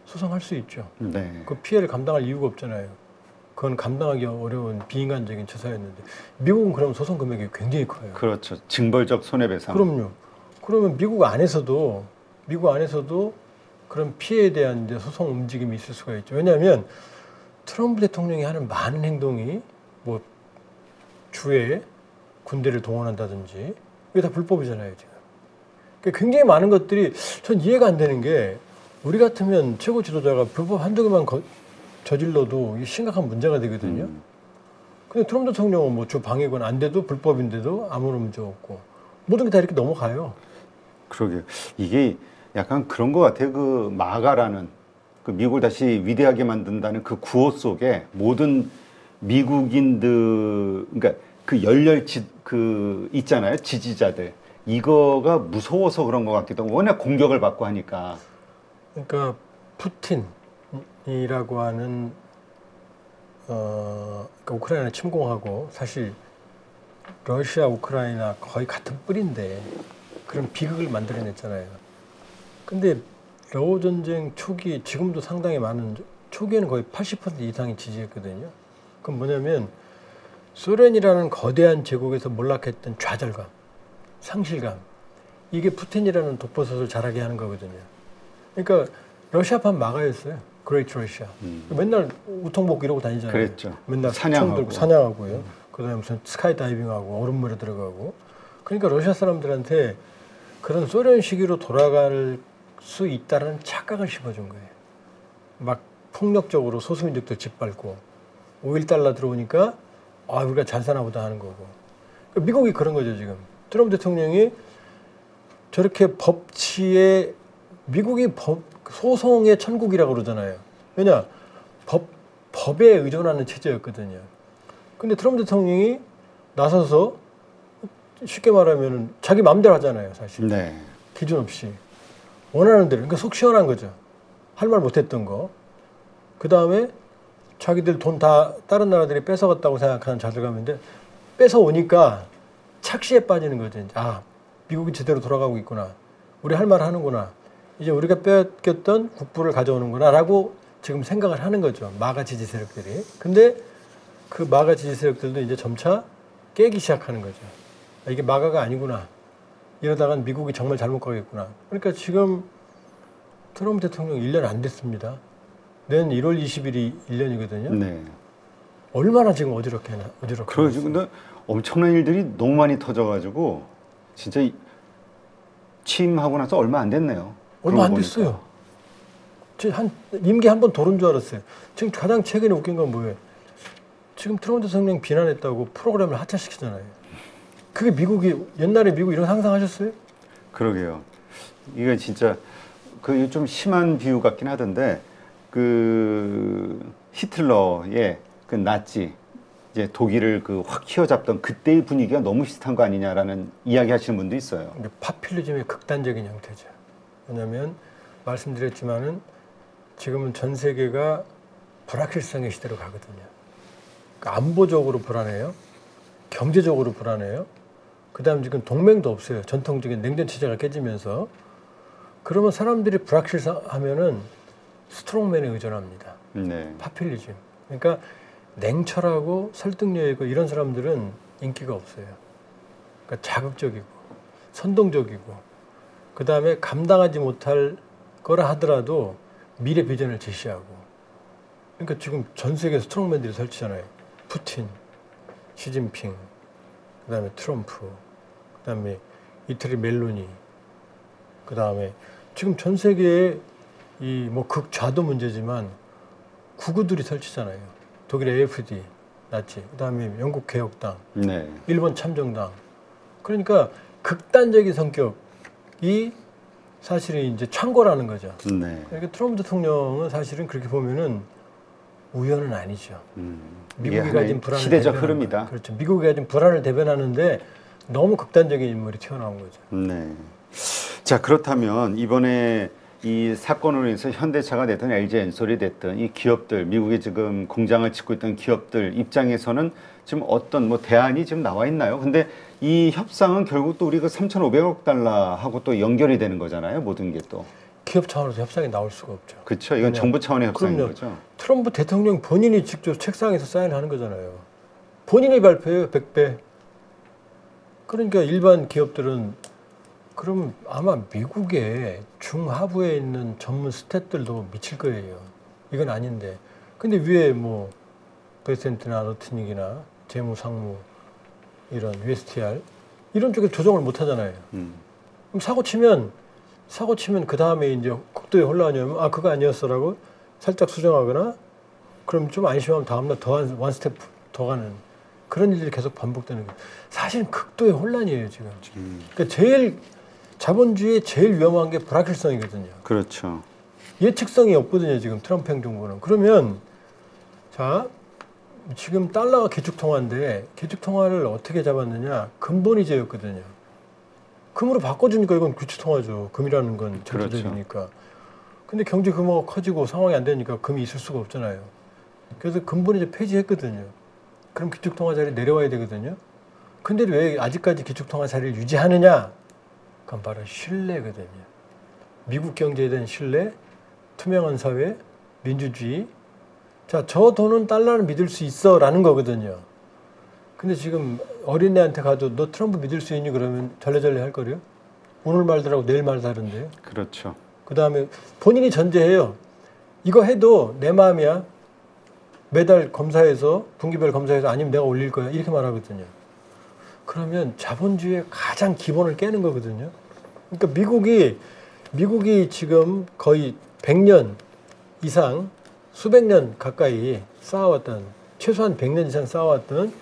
소송할 수 있죠.
네.
그 피해를 감당할 이유가 없잖아요. 그건 감당하기 어려운 비인간적인 처사였는데 미국은 그럼 소송 금액이 굉장히 커요.
그렇죠. 징벌적 손해배상.
그럼요. 그러면 미국 안에서도 그런 피해에 대한 이제 소송 움직임이 있을 수가 있죠. 왜냐하면 트럼프 대통령이 하는 많은 행동이 뭐 주에 군대를 동원한다든지 이게 다 불법이잖아요, 지금. 그러니까 굉장히 많은 것들이 전 이해가 안 되는 게 우리 같으면 최고 지도자가 불법 한두 개만 저질러도 이게 심각한 문제가 되거든요. 근데 트럼프 대통령은 뭐 주 방해권 안 돼도 불법인데도 아무런 문제 없고 모든 게 다 이렇게 넘어가요.
그러게요. 이게 약간 그런 것 같아요. 그 마가라는 그 미국을 다시 위대하게 만든다는 그 구호 속에 모든 미국인들, 그러니까 그 그 있잖아요. 지지자들. 이거가 무서워서 그런 것 같기도 하고 워낙 공격을 받고 하니까.
그러니까 푸틴이라고 하는 그러니까 우크라이나 침공하고 사실 러시아, 우크라이나 거의 같은 뿌리인데 그런 비극을 만들어냈잖아요. 근데 러우 전쟁 초기 지금도 상당히 많은 초기에는 거의 80% 이상이 지지했거든요. 그건 뭐냐면 소련이라는 거대한 제국에서 몰락했던 좌절감, 상실감 이게 푸틴이라는 독버섯을 자라게 하는 거거든요. 그러니까 러시아판 마가였어요. 그레이트 러시아. 맨날 우통복 이러고 다니잖아요.
그랬죠.
맨날
사냥하고.
총 들고 사냥하고요. 그다음에 무슨 스카이 다이빙하고 얼음물에 들어가고. 그러니까 러시아 사람들한테 그런 소련 시기로 돌아갈 수 있다는 착각을 심어준 거예요. 막 폭력적으로 소수민족들 짓밟고 5.1달러 들어오니까 아 우리가 잘 사나 보다 하는 거고. 그러니까 미국이 그런 거죠 지금. 트럼프 대통령이 저렇게 법치에 미국이 소송의 천국이라고 그러잖아요. 왜냐 법에 의존하는 체제였거든요. 근데 트럼프 대통령이 나서서 쉽게 말하면 자기 마음대로 하잖아요, 사실.
네.
기준 없이 원하는 대로. 그러니까 속 시원한 거죠. 할 말 못했던 거. 그 다음에 자기들 돈 다 다른 나라들이 뺏어갔다고 생각하는 자들감인데 뺏어 오니까 착시에 빠지는 거죠. 이제. 아, 미국이 제대로 돌아가고 있구나. 우리 할 말 하는구나. 이제 우리가 뺏겼던 국부를 가져오는구나라고 지금 생각을 하는 거죠. 마가 지지 세력들이. 근데 그 마가 지지 세력들도 이제 점차 깨기 시작하는 거죠. 이게 마가가 아니구나. 이러다간 미국이 정말 잘못 가겠구나. 그러니까 지금 트럼프 대통령 1년 안 됐습니다. 내년 1월 20일이 1년이거든요.
네.
얼마나 지금 어지럽게.
그러죠. 근데 엄청난 일들이 너무 많이 터져가지고 진짜 취임하고 나서 얼마 안 됐네요.
얼마 안 됐어요. 한 임기 한 번 도른 줄 알았어요. 지금 가장 최근에 웃긴 건 뭐예요? 지금 트럼프 대통령 비난했다고 프로그램을 하차시키잖아요. 그게 미국이 옛날에 미국 이런 상상하셨어요?
그러게요. 이게 진짜 그 좀 심한 비유 같긴 하던데 그 히틀러의 그 나치 이제 독일을 그 확 휘어잡던 그때의 분위기가 너무 비슷한 거 아니냐라는 이야기 하시는 분도 있어요.
근데 파퓰리즘의 극단적인 형태죠. 왜냐하면 말씀드렸지만은 지금은 전 세계가 불확실성의 시대로 가거든요. 그러니까 안보적으로 불안해요. 경제적으로 불안해요. 그다음 지금 동맹도 없어요. 전통적인 냉전 체제가 깨지면서. 그러면 사람들이 불확실하면은 스트롱맨에 의존합니다.
네.
파퓰리즘. 그러니까 냉철하고 설득력 있고 이런 사람들은 인기가 없어요. 그러니까 자극적이고 선동적이고 그다음에 감당하지 못할 거라 하더라도 미래 비전을 제시하고. 그러니까 지금 전 세계 스트롱맨들이 설치잖아요. 푸틴, 시진핑, 그다음에 트럼프, 그다음에 이태리 멜로니, 그다음에 지금 전 세계에 이 뭐 극좌도 문제지만 구구들이 설치잖아요. 독일 AfD, 나치, 그다음에 영국 개혁당,
네.
일본 참정당. 그러니까 극단적인 성격이 사실은 이제 창고라는 거죠.
네.
그러니까 트럼프 대통령은 사실은 그렇게 보면은 우연은 아니죠.
이게
미국이 가진 불안을
시대적
대변하는
흐름이다.
거예요. 그렇죠. 미국이 가진 불안을 대변하는데 너무 극단적인 인물이 튀어나온 거죠.
네. 자, 그렇다면 이번에 이 사건으로 인해서 현대차가 됐든 LG 엔솔이 됐든 이 기업들, 미국에 지금 공장을 짓고 있던 기업들 입장에서는 지금 어떤 뭐 대안이 지금 나와 있나요? 근데 이 협상은 결국 또 우리가 3,500억 달러하고 또 연결이 되는 거잖아요. 모든 게 또.
기업 차원에서 협상이 나올 수가 없죠.
그렇죠. 이건 정부 차원의 협상인
그럼요.
거죠.
트럼프 대통령 본인이 직접 책상에서 사인하는 거잖아요. 본인이 발표해요. 100배. 그러니까 일반 기업들은 그러면 아마 미국의 중하부에 있는 전문 스태프들도 미칠 거예요. 이건 아닌데. 근데 위에 뭐 베센트나 러트닉이나 재무 상무 이런 USTR 이런 쪽에 조정을 못 하잖아요. 그럼 사고 치면 그 다음에 이제 국도에 혼란이 오면 아 그거 아니었어라고 살짝 수정하거나 그럼 좀 안심하면 다음날 원 스텝 더 가는 그런 일들이 계속 반복되는 거예요. 사실은 극도의 혼란이에요 지금. 그러니까 제일 자본주의의 제일 위험한 게 불확실성이거든요.
그렇죠.
예측성이 없거든요 지금 트럼프 행정부는. 그러면 자 지금 달러가 기축통화인데 기축통화를 어떻게 잡았느냐 근본이제였거든요. 금으로 바꿔주니까 이건 기축통화죠. 금이라는 건 절대적이니까. 그렇죠. 근데 경제 규모가 커지고 상황이 안 되니까 금이 있을 수가 없잖아요. 그래서 근본이제 폐지했거든요. 그럼 기축통화 자리 내려와야 되거든요. 근데 왜 아직까지 기축통화 자리를 유지하느냐? 그건 바로 신뢰거든요. 미국 경제에 대한 신뢰, 투명한 사회, 민주주의. 자, 저 돈은 달러를 믿을 수 있어 라는 거거든요. 근데 지금 어린애한테 가도 너 트럼프 믿을 수 있니? 그러면 절레절레 할 거래요? 오늘 말들하고 내일 말 다른데요?
그렇죠.
그 다음에 본인이 전제해요. 이거 해도 내 마음이야. 매달 검사해서 분기별 검사해서 아니면 내가 올릴 거야. 이렇게 말하거든요. 그러면 자본주의의 가장 기본을 깨는 거거든요. 그러니까 미국이 지금 거의 100년 이상 수백 년 가까이 쌓아왔던 최소한 100년 이상 쌓아왔던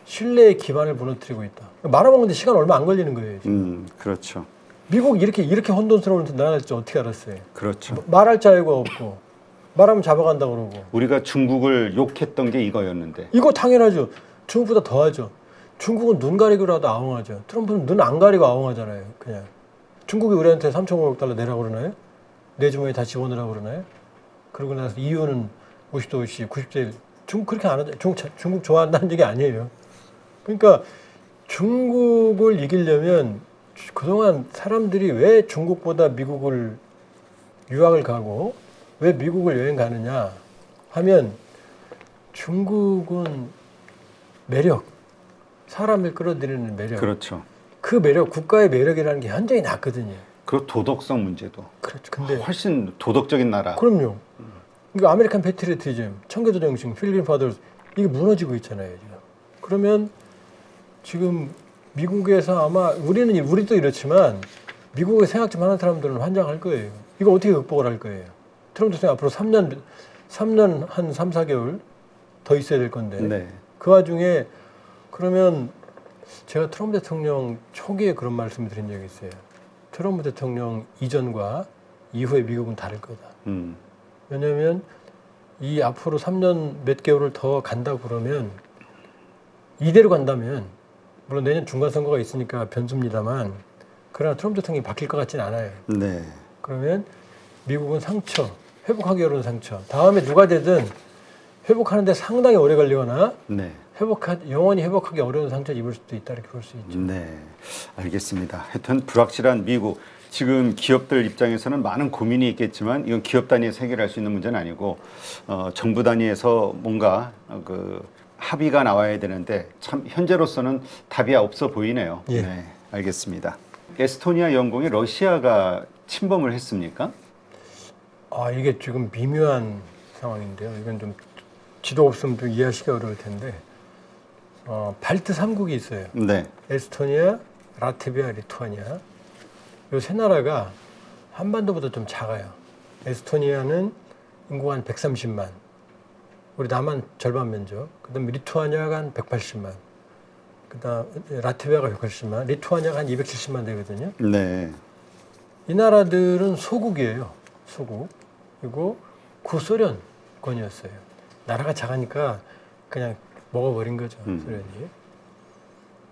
신뢰의 기반을 무너뜨리고 있다. 말아먹는데 시간 얼마 안 걸리는 거예요. 지금.
그렇죠.
미국 이렇게 혼돈스러운 나라일 줄 어떻게 알았어요?
그렇죠.
말할 자유가 없고 말하면 잡아간다고 그러고.
우리가 중국을 욕했던 게 이거였는데.
이거 당연하죠. 중국보다 더하죠. 중국은 눈 가리고라도 아웅하죠. 트럼프는 눈 안 가리고 아웅하잖아요. 그냥. 중국이 우리한테 3,500억 달러 내라고 그러나요? 내 주머니에 다 집어넣으라고 그러나요? 그러고 나서 EU는 50대 50, 90대 1. 중국 그렇게 안 하죠. 중국 좋아한다는 얘기 아니에요. 그러니까 중국을 이기려면 그동안 사람들이 왜 중국보다 미국을 유학을 가고 왜 미국을 여행 가느냐 하면 중국은 매력, 사람을 끌어들이는 매력.
그렇죠.
그 매력, 국가의 매력이라는 게 현저히 낮거든요.
그 도덕성 문제도.
그렇죠. 근데
훨씬 도덕적인 나라.
그럼요. 이거 아메리칸 패트리어티즘, 청교도 정신, 필리핀 파더스 이게 무너지고 있잖아요. 지금. 그러면 지금 미국에서 아마 우리도 이렇지만 미국에 생각 좀 하는 사람들은 환장할 거예요. 이거 어떻게 극복을 할 거예요? 트럼프 대통령 앞으로 3년 한 3, 4개월 더 있어야 될 건데
네.
그 와중에 그러면 제가 트럼프 대통령 초기에 그런 말씀을 드린 적이 있어요. 트럼프 대통령 이전과 이후에 미국은 다를 거다. 왜냐하면 이 앞으로 3년 몇 개월을 더 간다고 그러면 이대로 간다면 물론 내년 중간선거가 있으니까 변수입니다만 그러나 트럼프 대통령이 바뀔 것 같지는 않아요.
네.
그러면 미국은 회복하기 어려운 상처. 다음에 누가 되든 회복하는데 상당히 오래 걸리거나
네.
영원히 회복하기 어려운 상처를 입을 수도 있다 이렇게 볼 수 있죠.
네, 알겠습니다. 하여튼 불확실한 미국. 지금 기업들 입장에서는 많은 고민이 있겠지만 이건 기업 단위에서 해결할 수 있는 문제는 아니고 정부 단위에서 뭔가 그 합의가 나와야 되는데 참 현재로서는 답이 없어 보이네요.
예.
네, 알겠습니다. 에스토니아 영공에 러시아가 침범을 했습니까?
아 이게 지금 미묘한 상황인데요. 이건 좀 지도 없으면 좀 이해하시기 어려울 텐데 발트 3국이 있어요.
네.
에스토니아, 라트비아, 리투아니아. 이 세 나라가 한반도보다 좀 작아요. 에스토니아는 인구가 한 130만. 우리 남한 절반 면적. 그다음에 리투아니아가 한 180만. 그다음 라트비아가 180만. 리투아니아가 한 270만 되거든요.
네.
이 나라들은 소국이에요. 소국. 그리고 구소련권이었어요. 나라가 작으니까 그냥 먹어버린 거죠. 소련이.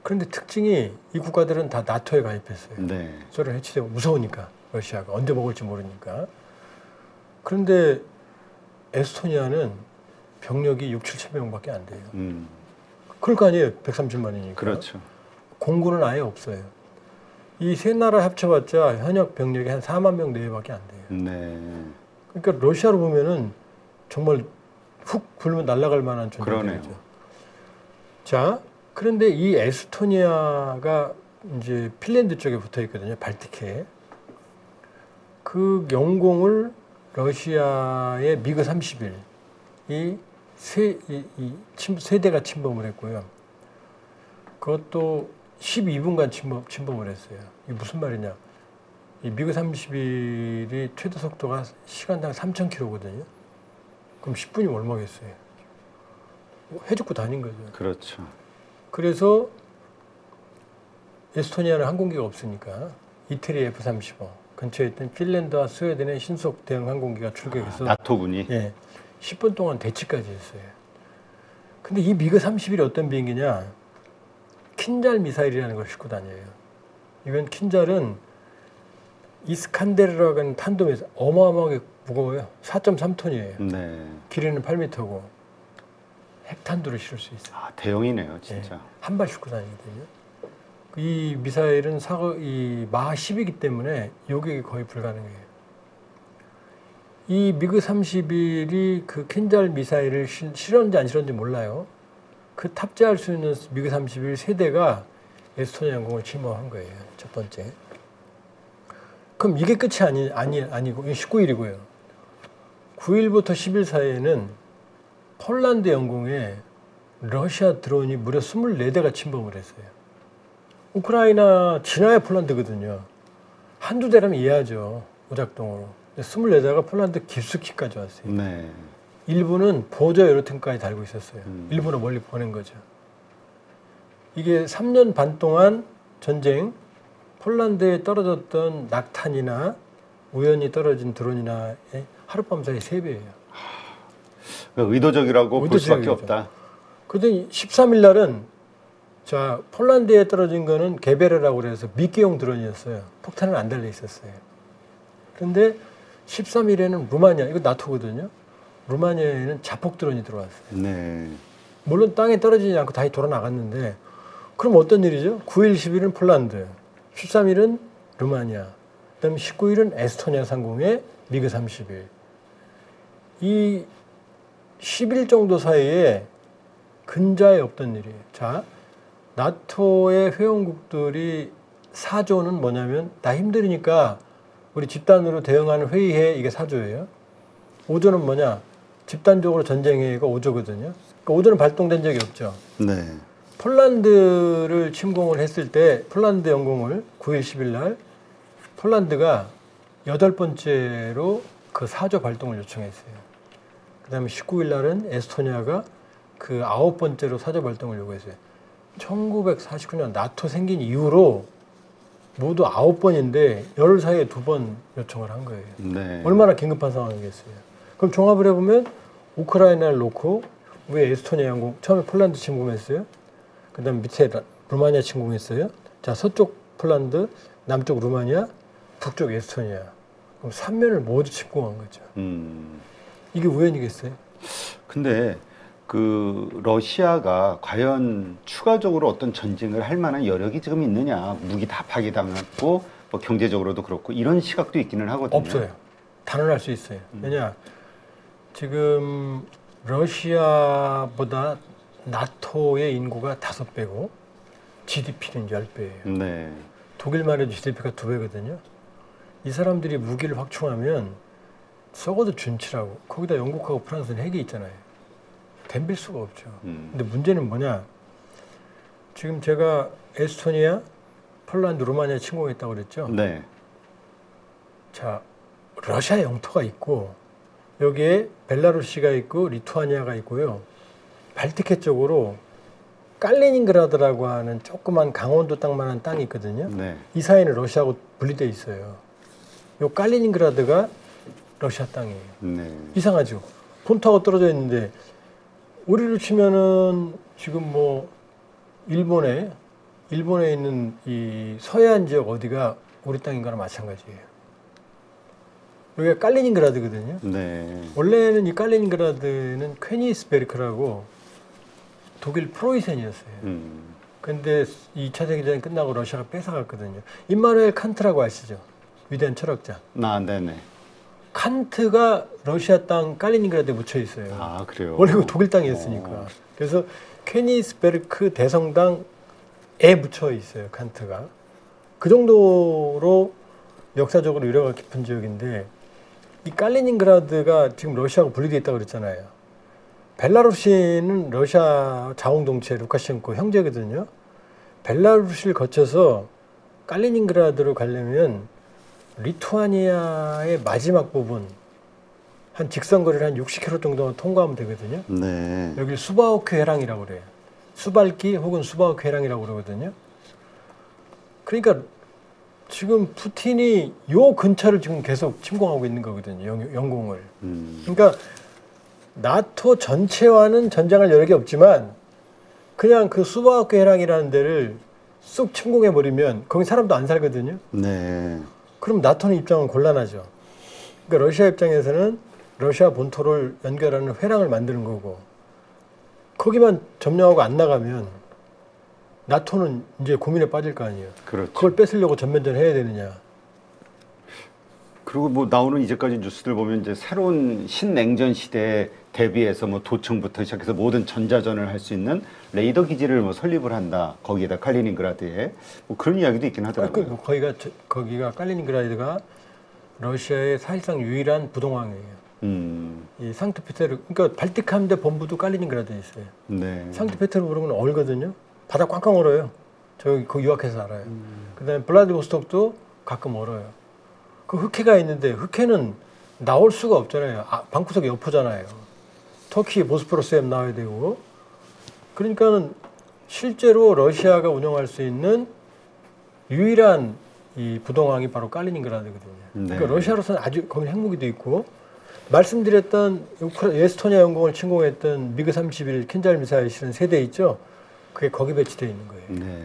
그런데 특징이 이 국가들은 다 나토에 가입했어요.
네.
소련 해치되고 무서우니까. 러시아가 언제 먹을지 모르니까. 그런데 에스토니아는 병력이 6, 7천 명밖에 안 돼요. 그럴 거 아니에요. 130만이니까.
그렇죠.
공군은 아예 없어요. 이 세 나라 합쳐봤자 현역 병력이 한 4만 명 내외밖에 안 돼요.
네.
그러니까 러시아로 보면은 정말 훅 불면 날아갈 만한
그러네요.
존재죠. 자, 그런데 이 에스토니아가 이제 핀란드 쪽에 붙어 있거든요. 발틱해. 그 영공을 러시아의 미그 31이 세 대가 침범을 했고요. 그것도 12분간 침범을 했어요. 이게 무슨 말이냐? 이 미그 31이 최대 속도가 시간당 3,000km거든요. 그럼 10분이 얼마겠어요? 해집고 다닌 거죠.
그렇죠.
그래서 에스토니아는 항공기가 없으니까 이태리 F-35 근처에 있던 핀란드와 스웨덴의 신속 대응 항공기가 출격해서
나토군이.
예, 10분 동안 대치까지 했어요. 근데 이 미그 31이 어떤 비행기냐? 킨잘 미사일이라는 걸 싣고 다녀요. 이건 킨잘은 이스칸데르라고 하는 탄도미사일 어마어마하게 무거워요. 4.3톤이에요.
네.
길이는 8m고 핵탄두를 실을 수 있어요.
아, 대형이네요, 진짜.
예, 한 발 싣고 다니거든요. 이 미사일은 이 마하 10이기 때문에 요격이 거의 불가능해요. 이 미그 31이 그 킨잘 미사일을 실었는지 안 실었는지 몰라요. 그 탑재할 수 있는 미그 31 세대가 에스토니아 항공을 침범한 거예요. 첫 번째. 그럼 이게 끝이 아니고 19일이고요. 9일부터 10일 사이에는 폴란드 영공에 러시아 드론이 무려 24대가 침범을 했어요. 우크라이나 지나야 폴란드거든요. 한두 대라면 이해하죠. 오작동으로. 24대가 폴란드 깊숙이까지 왔어요.
네.
일부는 보조 에어로팀까지 달고 있었어요. 일부러 멀리 보낸 거죠. 이게 3년 반 동안 전쟁, 폴란드에 떨어졌던 낙탄이나 우연히 떨어진 드론이나 하룻밤 사이 3배예요.
그러니까 의도적이라고 볼 수밖에 없다.
그런데 13일 날은 자 폴란드에 떨어진 거는 게베레라고 그래서 미끼용 드론이었어요. 폭탄은 안 달려 있었어요. 그런데 13일에는 루마니아, 이거 나토거든요. 루마니아에는 자폭 드론이 들어왔어요.
네.
물론 땅에 떨어지지 않고 다시 돌아 나갔는데 그럼 어떤 일이죠? 9일, 10일은 폴란드, 13일은 루마니아, 그다음에 19일은 에스토니아 상공의 미그 31. 이 10일 정도 사이에 근자에 없던 일이에요. 자, 나토의 회원국들이 사조는 뭐냐면 다 힘드니까 우리 집단으로 대응하는 회의회, 이게 사조예요. 5조는 뭐냐? 집단적으로 전쟁회의가 5조거든요. 그러니까 5조는 발동된 적이 없죠.
네.
폴란드를 침공을 했을 때 폴란드 영공을 9일, 10일 날 폴란드가 8번째로 그 사조 발동을 요청했어요. 그 다음에 19일 날은 에스토니아가 그 9번째로 사조 발동을 요구했어요. 1949년 나토 생긴 이후로 모두 9번인데 열흘 사이에 2번 요청을 한 거예요.
네.
얼마나 긴급한 상황이겠어요. 그럼 종합을 해보면 우크라이나를 놓고 왜 에스토니아 항공 처음에 폴란드 침공했어요. 그 다음 밑에 루마니아 침공했어요. 자, 서쪽 폴란드, 남쪽 루마니아, 북쪽 에스토니아. 그럼 3면을 모두 침공한 거죠. 이게 우연이겠어요?
근데 그 러시아가 과연 추가적으로 어떤 전쟁을 할 만한 여력이 지금 있느냐? 무기 다 파괴당했고 뭐 경제적으로도 그렇고 이런 시각도 있기는 하거든요.
없어요. 단언할 수 있어요. 왜냐? 지금 러시아보다 나토의 인구가 5배고 GDP는 10배예요.
네.
독일만 해도 GDP가 2배거든요. 이 사람들이 무기를 확충하면 적어도 준치라고. 거기다 영국하고 프랑스는 핵이 있잖아요. 덤빌 수가 없죠. 근데 문제는 뭐냐? 지금 제가 에스토니아, 폴란드, 루마니아 침공했다고 그랬죠?
네.
자, 러시아 영토가 있고 여기에 벨라루시가 있고 리투아니아가 있고요. 발티케 쪽으로 깔리닝그라드라고 하는 조그만 강원도 땅만한 땅이 있거든요.
네.
이 사이는 러시아하고 분리돼 있어요. 요 깔리닝그라드가 러시아 땅이에요.
네.
이상하죠. 본토하고 떨어져 있는데 우리로 치면은 지금 뭐 일본에 있는 이 서해안 지역 어디가 우리 땅인 거나 마찬가지예요. 여기가 칼리닝그라드거든요.
네.
원래는 이 칼리닝그라드는 퀘니스베르크라고 독일 프로이센이었어요. 근데 2차 세계대전 끝나고 러시아가 뺏어갔거든요. 임마누엘 칸트라고 아시죠? 위대한 철학자.
아, 네네.
칸트가 러시아 땅 칼리닝그라드에 묻혀 있어요.
아, 그래요.
원래 그 독일 땅이었으니까. 그래서 퀘니스베르크 대성당에 묻혀 있어요. 칸트가. 그 정도로 역사적으로 유래가 깊은 지역인데 이 칼리닝그라드가 지금 러시아하고 분리되어 있다고 그랬잖아요. 벨라루시는 러시아 자웅동체 루카셴코 형제거든요. 벨라루시를 거쳐서 칼리닝그라드로 가려면 리투아니아의 마지막 부분 한 직선거리를 한 60km 정도만 통과하면 되거든요.
네.
여기 수바오크 해랑이라고 그래요. 수발기 혹은 수바오크 해랑이라고 그러거든요. 그러니까 지금 푸틴이 요 근처를 지금 계속 침공하고 있는 거거든요. 영공을. 그러니까 나토 전체와는 전장을 여러 개 없지만 그냥 그 수바오크 해랑이라는 데를 쑥 침공해 버리면 거기 사람도 안 살거든요.
네.
그럼 나토는 입장은 곤란하죠. 그러니까 러시아 입장에서는 러시아 본토를 연결하는 회랑을 만드는 거고 거기만 점령하고 안 나가면 나토는 이제 고민에 빠질 거 아니에요.
그렇죠.
그걸 뺏으려고 전면전을 해야 되느냐.
그리고 뭐 나오는 이제까지 뉴스들 보면 이제 새로운 신냉전 시대에 대비해서 뭐 도청부터 시작해서 모든 전자전을 할 수 있는 레이더 기지를 뭐 설립을 한다. 거기에다 칼리닝그라드에 뭐 그런 이야기도 있긴 하더라고요.
거기가 칼리닝그라드가 러시아의 사실상 유일한 부동항이에요. 이 상트페테르 그러니까 발틱 함대 본부도 칼리닝그라드에 있어요.
네.
상트페테르부르크는 얼거든요. 바다 꽝꽝 얼어요. 저기 그 유학해서 알아요. 그다음에 블라디보스톡도 가끔 얼어요. 그 흑해가 있는데 흑해는 나올 수가 없잖아요. 방구석이 여포잖아요. 터키 보스포러스에 나와야 되고. 그러니까는 실제로 러시아가 운영할 수 있는 유일한 이 부동항이 바로 칼리닝그라드거든요.
네.
그러니까 러시아로서는 아주 거기 핵무기도 있고 말씀드렸던 에스토니아 영공을 침공했던 미그 31 킨잘 미사일 실은 세대 있죠. 그게 거기 배치되어 있는 거예요.
네.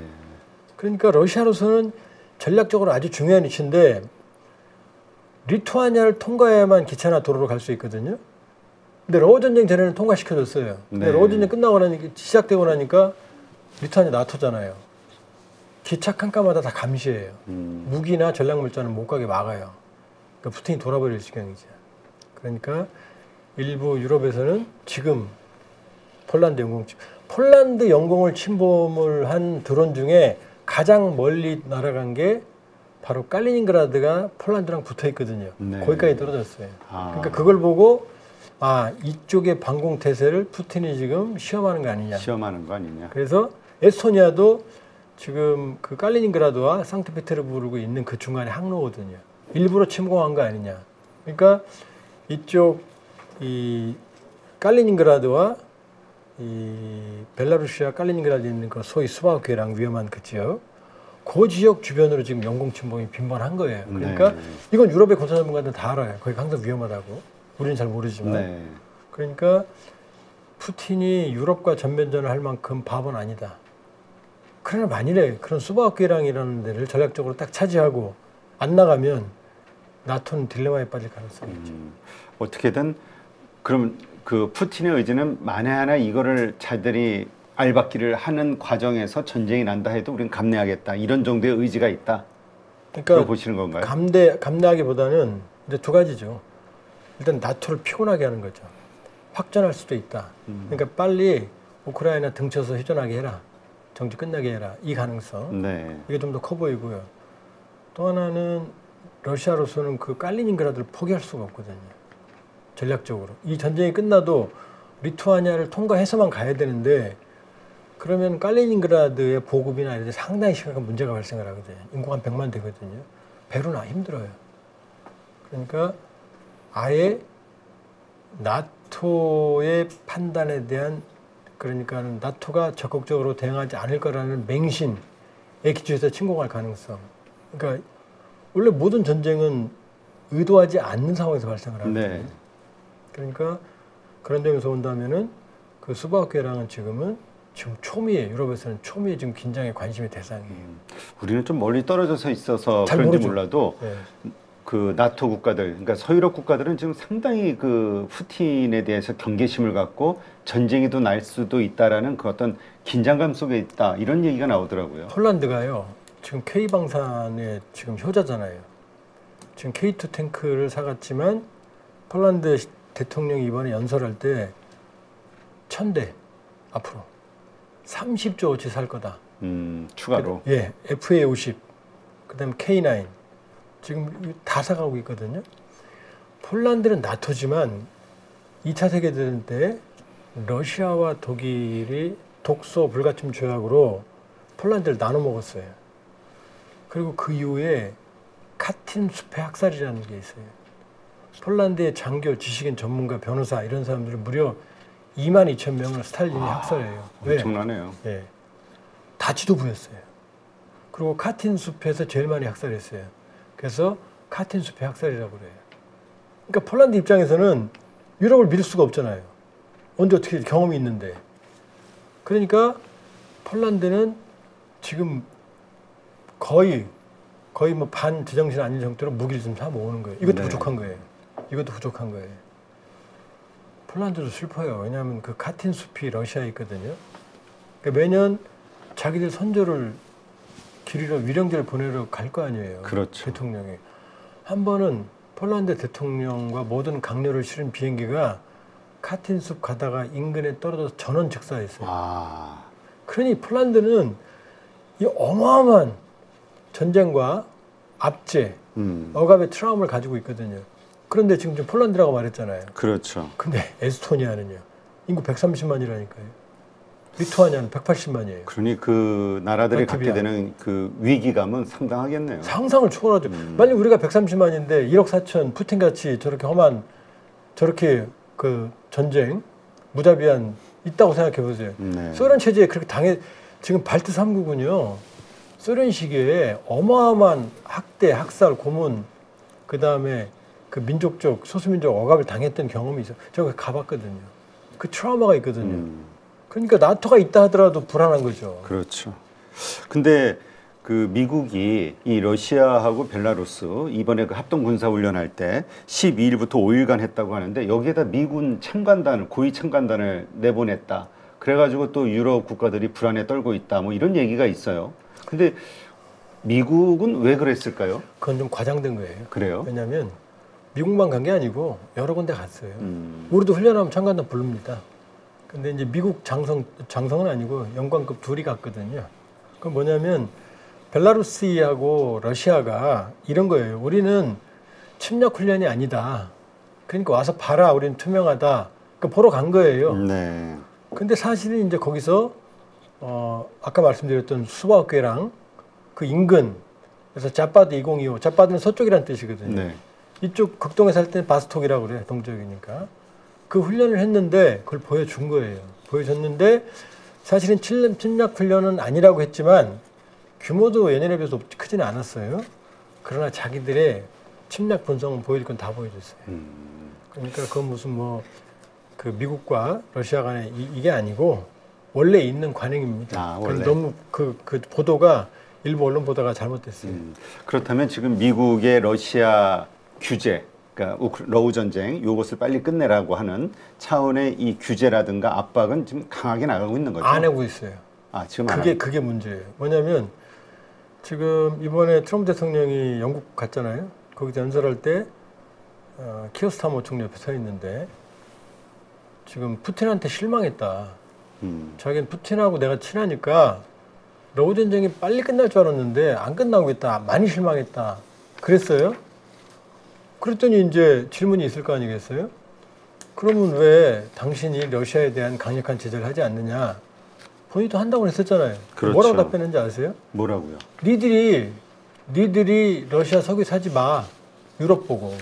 그러니까 러시아로서는 전략적으로 아주 중요한 위치인데 리투아니아를 통과해야만 기차나 도로로 갈 수 있거든요. 근데 러우 전쟁 전에는 통과시켜줬어요. 근데
네.
러우 전쟁 끝나고 나니까 시작되고 나니까 리투아니아 나토잖아요. 기차 칸칸마다 다 감시해요. 무기나 전략 물자는 못 가게 막아요. 그러니까 푸틴이 돌아버릴 지경이죠. 그러니까 일부 유럽에서는 지금 폴란드 영공을 침범을 한 드론 중에 가장 멀리 날아간 게 바로 칼리닝그라드가 폴란드랑 붙어 있거든요.
네.
거기까지 떨어졌어요.
아.
그러니까 그걸 보고 이쪽의 방공 태세를 푸틴이 지금 시험하는 거 아니냐.
시험하는 거 아니냐.
그래서 에스토니아도 지금 그 칼리닝그라드와 상트페테르부르크에 있는 그 중간에 항로거든요. 일부러 침공한 거 아니냐. 그러니까 이쪽 이 칼리닝그라드와 이 벨라루시아 칼리닝그라드에 있는 그 소위 수바우크해랑 위험한 그 지역 주변으로 지금 영공 침범이 빈번한 거예요. 그러니까
네.
이건 유럽의 군사 전문가들은 다 알아요. 거기 항상 위험하다고. 우리는 잘 모르지만.
네.
그러니까 푸틴이 유럽과 전면전을 할 만큼 바보는 아니다. 그러나 만일에 그런 수바우크해랑이라는 데를 전략적으로 딱 차지하고 안 나가면 나토는 딜레마에 빠질 가능성이 있죠.
어떻게든 그럼 그 푸틴의 의지는 만에 하나 이거를 자들이 알박기를 하는 과정에서 전쟁이 난다 해도 우리는 감내하겠다 이런 정도의 의지가 있다. 그걸 보시는 건가요?
감내하기보다는 이제 두 가지죠. 일단 나토를 피곤하게 하는 거죠. 확전할 수도 있다. 그러니까 빨리 우크라이나 등쳐서 휴전하게 해라. 정치 끝나게 해라. 이 가능성.
네.
이게 좀 더 커 보이고요. 또 하나는 러시아로서는 그 칼리닝그라드를 포기할 수가 없거든요. 전략적으로. 이 전쟁이 끝나도 리투아니아를 통과해서만 가야 되는데 그러면 칼리닝그라드의 보급이나 이런 데 상당히 심각한 문제가 발생을 하거든요. 인구가 한 100만 되거든요. 배로나 힘들어요. 그러니까 아예 나토의 판단에 대한 그러니까 나토가 적극적으로 대응하지 않을 거라는 맹신에 기초해서 침공할 가능성. 그러니까 원래 모든 전쟁은 의도하지 않는 상황에서 발생을 하거든요.
네.
그러니까 그런 점에서 본다면은 그 수바우크해랑은 지금 초미에 유럽에서는 초미에 지금 긴장의 관심의 대상이에요.
우리는 좀 멀리 떨어져서 있어서
잘
그런지
모르죠.
몰라도
네.
그 나토 국가들, 그러니까 서유럽 국가들은 지금 상당히 그 푸틴에 대해서 경계심을 갖고 전쟁이 더 날 수도 있다라는 그 어떤 긴장감 속에 있다 이런 얘기가 나오더라고요.
폴란드가요. 지금 K방산의 지금 효자잖아요. 지금 K2 탱크를 사갔지만 폴란드 대통령이 이번에 연설할 때 1000대 앞으로 30조어치 살 거다.
추가로.
예, FA50, 그다음에 K9 지금 다 사가고 있거든요. 폴란드는 나토지만 2차 세계대전 때 러시아와 독일이 독소 불가침 조약으로 폴란드를 나눠 먹었어요. 그리고 그 이후에 카틴 숲의 학살이라는 게 있어요. 폴란드의 장교, 지식인, 전문가, 변호사 이런 사람들을 무려 22,000명을 스탈린이 학살해요. 왜?
엄청나네요.
예, 다 지도부였어요. 그리고 카틴 숲에서 제일 많이 학살했어요. 그래서 카틴 숲의 학살이라고 그래요. 그러니까 폴란드 입장에서는 유럽을 믿을 수가 없잖아요. 언제 어떻게 경험이 있는데. 그러니까 폴란드는 지금 거의 뭐 반 제정신 아닌 정도로 무기를 좀 사 모으는 거예요. 이것도
네.
부족한 거예요. 이것도 부족한 거예요. 폴란드도 슬퍼요. 왜냐하면 그 카틴 숲이 러시아에 있거든요. 그러니까 매년 자기들 선조를 기리러 위령제를 보내러 갈 거 아니에요.
그렇죠.
대통령이. 한 번은 폴란드 대통령과 모든 강요를 실은 비행기가 카틴 숲 가다가 인근에 떨어져서 전원 즉사했어요.
아,
그러니 폴란드는 이 어마어마한 전쟁과 압제, 억압의 트라우마를 가지고 있거든요. 그런데 지금 좀 폴란드라고 말했잖아요.
그렇죠.
근데 에스토니아는요. 인구 130만이라니까요. 리투아니아는 180만이에요.
그러니 그 나라들이 갖게
라트비아.
되는 그 위기감은 상당하겠네요.
상상을 초월하죠. 만약 우리가 130만인데 1억 4천 푸틴 같이 저렇게 험한 저렇게 그 전쟁 무자비한 있다고 생각해 보세요.
네.
소련 체제에 그렇게 지금 발트 3국은요. 소련 시기에 어마어마한 학대, 학살, 고문 그 다음에 그 민족적 소수민족 억압을 당했던 경험이 있어요. 제가 가봤거든요. 그 트라우마가 있거든요. 그러니까 나토가 있다 하더라도 불안한 거죠.
그렇죠. 근데 그 미국이 이 러시아하고 벨라루스 이번에 그 합동 군사 훈련할 때 12일부터 5일간 했다고 하는데 여기에다 미군 참관단을 고위 참관단을 내보냈다. 그래가지고 또 유럽 국가들이 불안에 떨고 있다. 뭐 이런 얘기가 있어요. 근데 미국은 왜 그랬을까요?
그건 좀 과장된 거예요.
그래요?
왜냐하면 미국만 간 게 아니고 여러 군데 갔어요. 우리도 훈련하면 참관단 부릅니다. 근데 이제 미국 장성은 아니고 영관급 둘이 갔거든요. 그건 뭐냐면 벨라루스하고 러시아가 이런 거예요. 우리는 침략 훈련이 아니다. 그러니까 와서 봐라. 우리는 투명하다. 그러니까 보러 간 거예요.
네.
근데 사실은 이제 거기서 아까 말씀드렸던 수바우케랑 그 인근 그래서 자파드 2025 자파드는 서쪽이라는 뜻이거든요.
네.
이쪽 극동에 살 때는 바스톡이라고 그래요. 동쪽이니까. 그 훈련을 했는데 그걸 보여준 거예요. 보여줬는데 사실은 침략 훈련은 아니라고 했지만 규모도 예년에 비해서 크지는 않았어요. 그러나 자기들의 침략 분성은 보여줄 건 다 보여줬어요. 그러니까 그건 무슨 뭐 그 미국과 러시아 간의 이게 아니고 원래 있는 관행입니다.
아, 원래.
너무 그 보도가 일부 언론 보도가 잘못됐어요.
그렇다면 지금 미국의 러시아 규제, 그러니까 러우 전쟁, 이것을 빨리 끝내라고 하는 차원의 이 규제라든가 압박은 지금 강하게 나가고 있는 거죠.
안 하고 있어요.
아, 지금 안 하고.
그게 문제예요. 뭐냐면 지금 이번에 트럼프 대통령이 영국 갔잖아요. 거기서 연설할 때 키어스타머 총리 옆에 서 있는데 지금 푸틴한테 실망했다. 자기는 푸틴하고 내가 친하니까 러우 전쟁이 빨리 끝날 줄 알았는데 안 끝나고 있다. 많이 실망했다. 그랬어요? 그랬더니 이제 질문이 있을 거 아니겠어요? 그러면 왜 당신이 러시아에 대한 강력한 제재를 하지 않느냐? 본인도 한다고 했었잖아요.
그렇죠.
뭐라고 답변했는지 아세요?
뭐라고요?
니들이 러시아 석유 사지 마. 유럽 보고.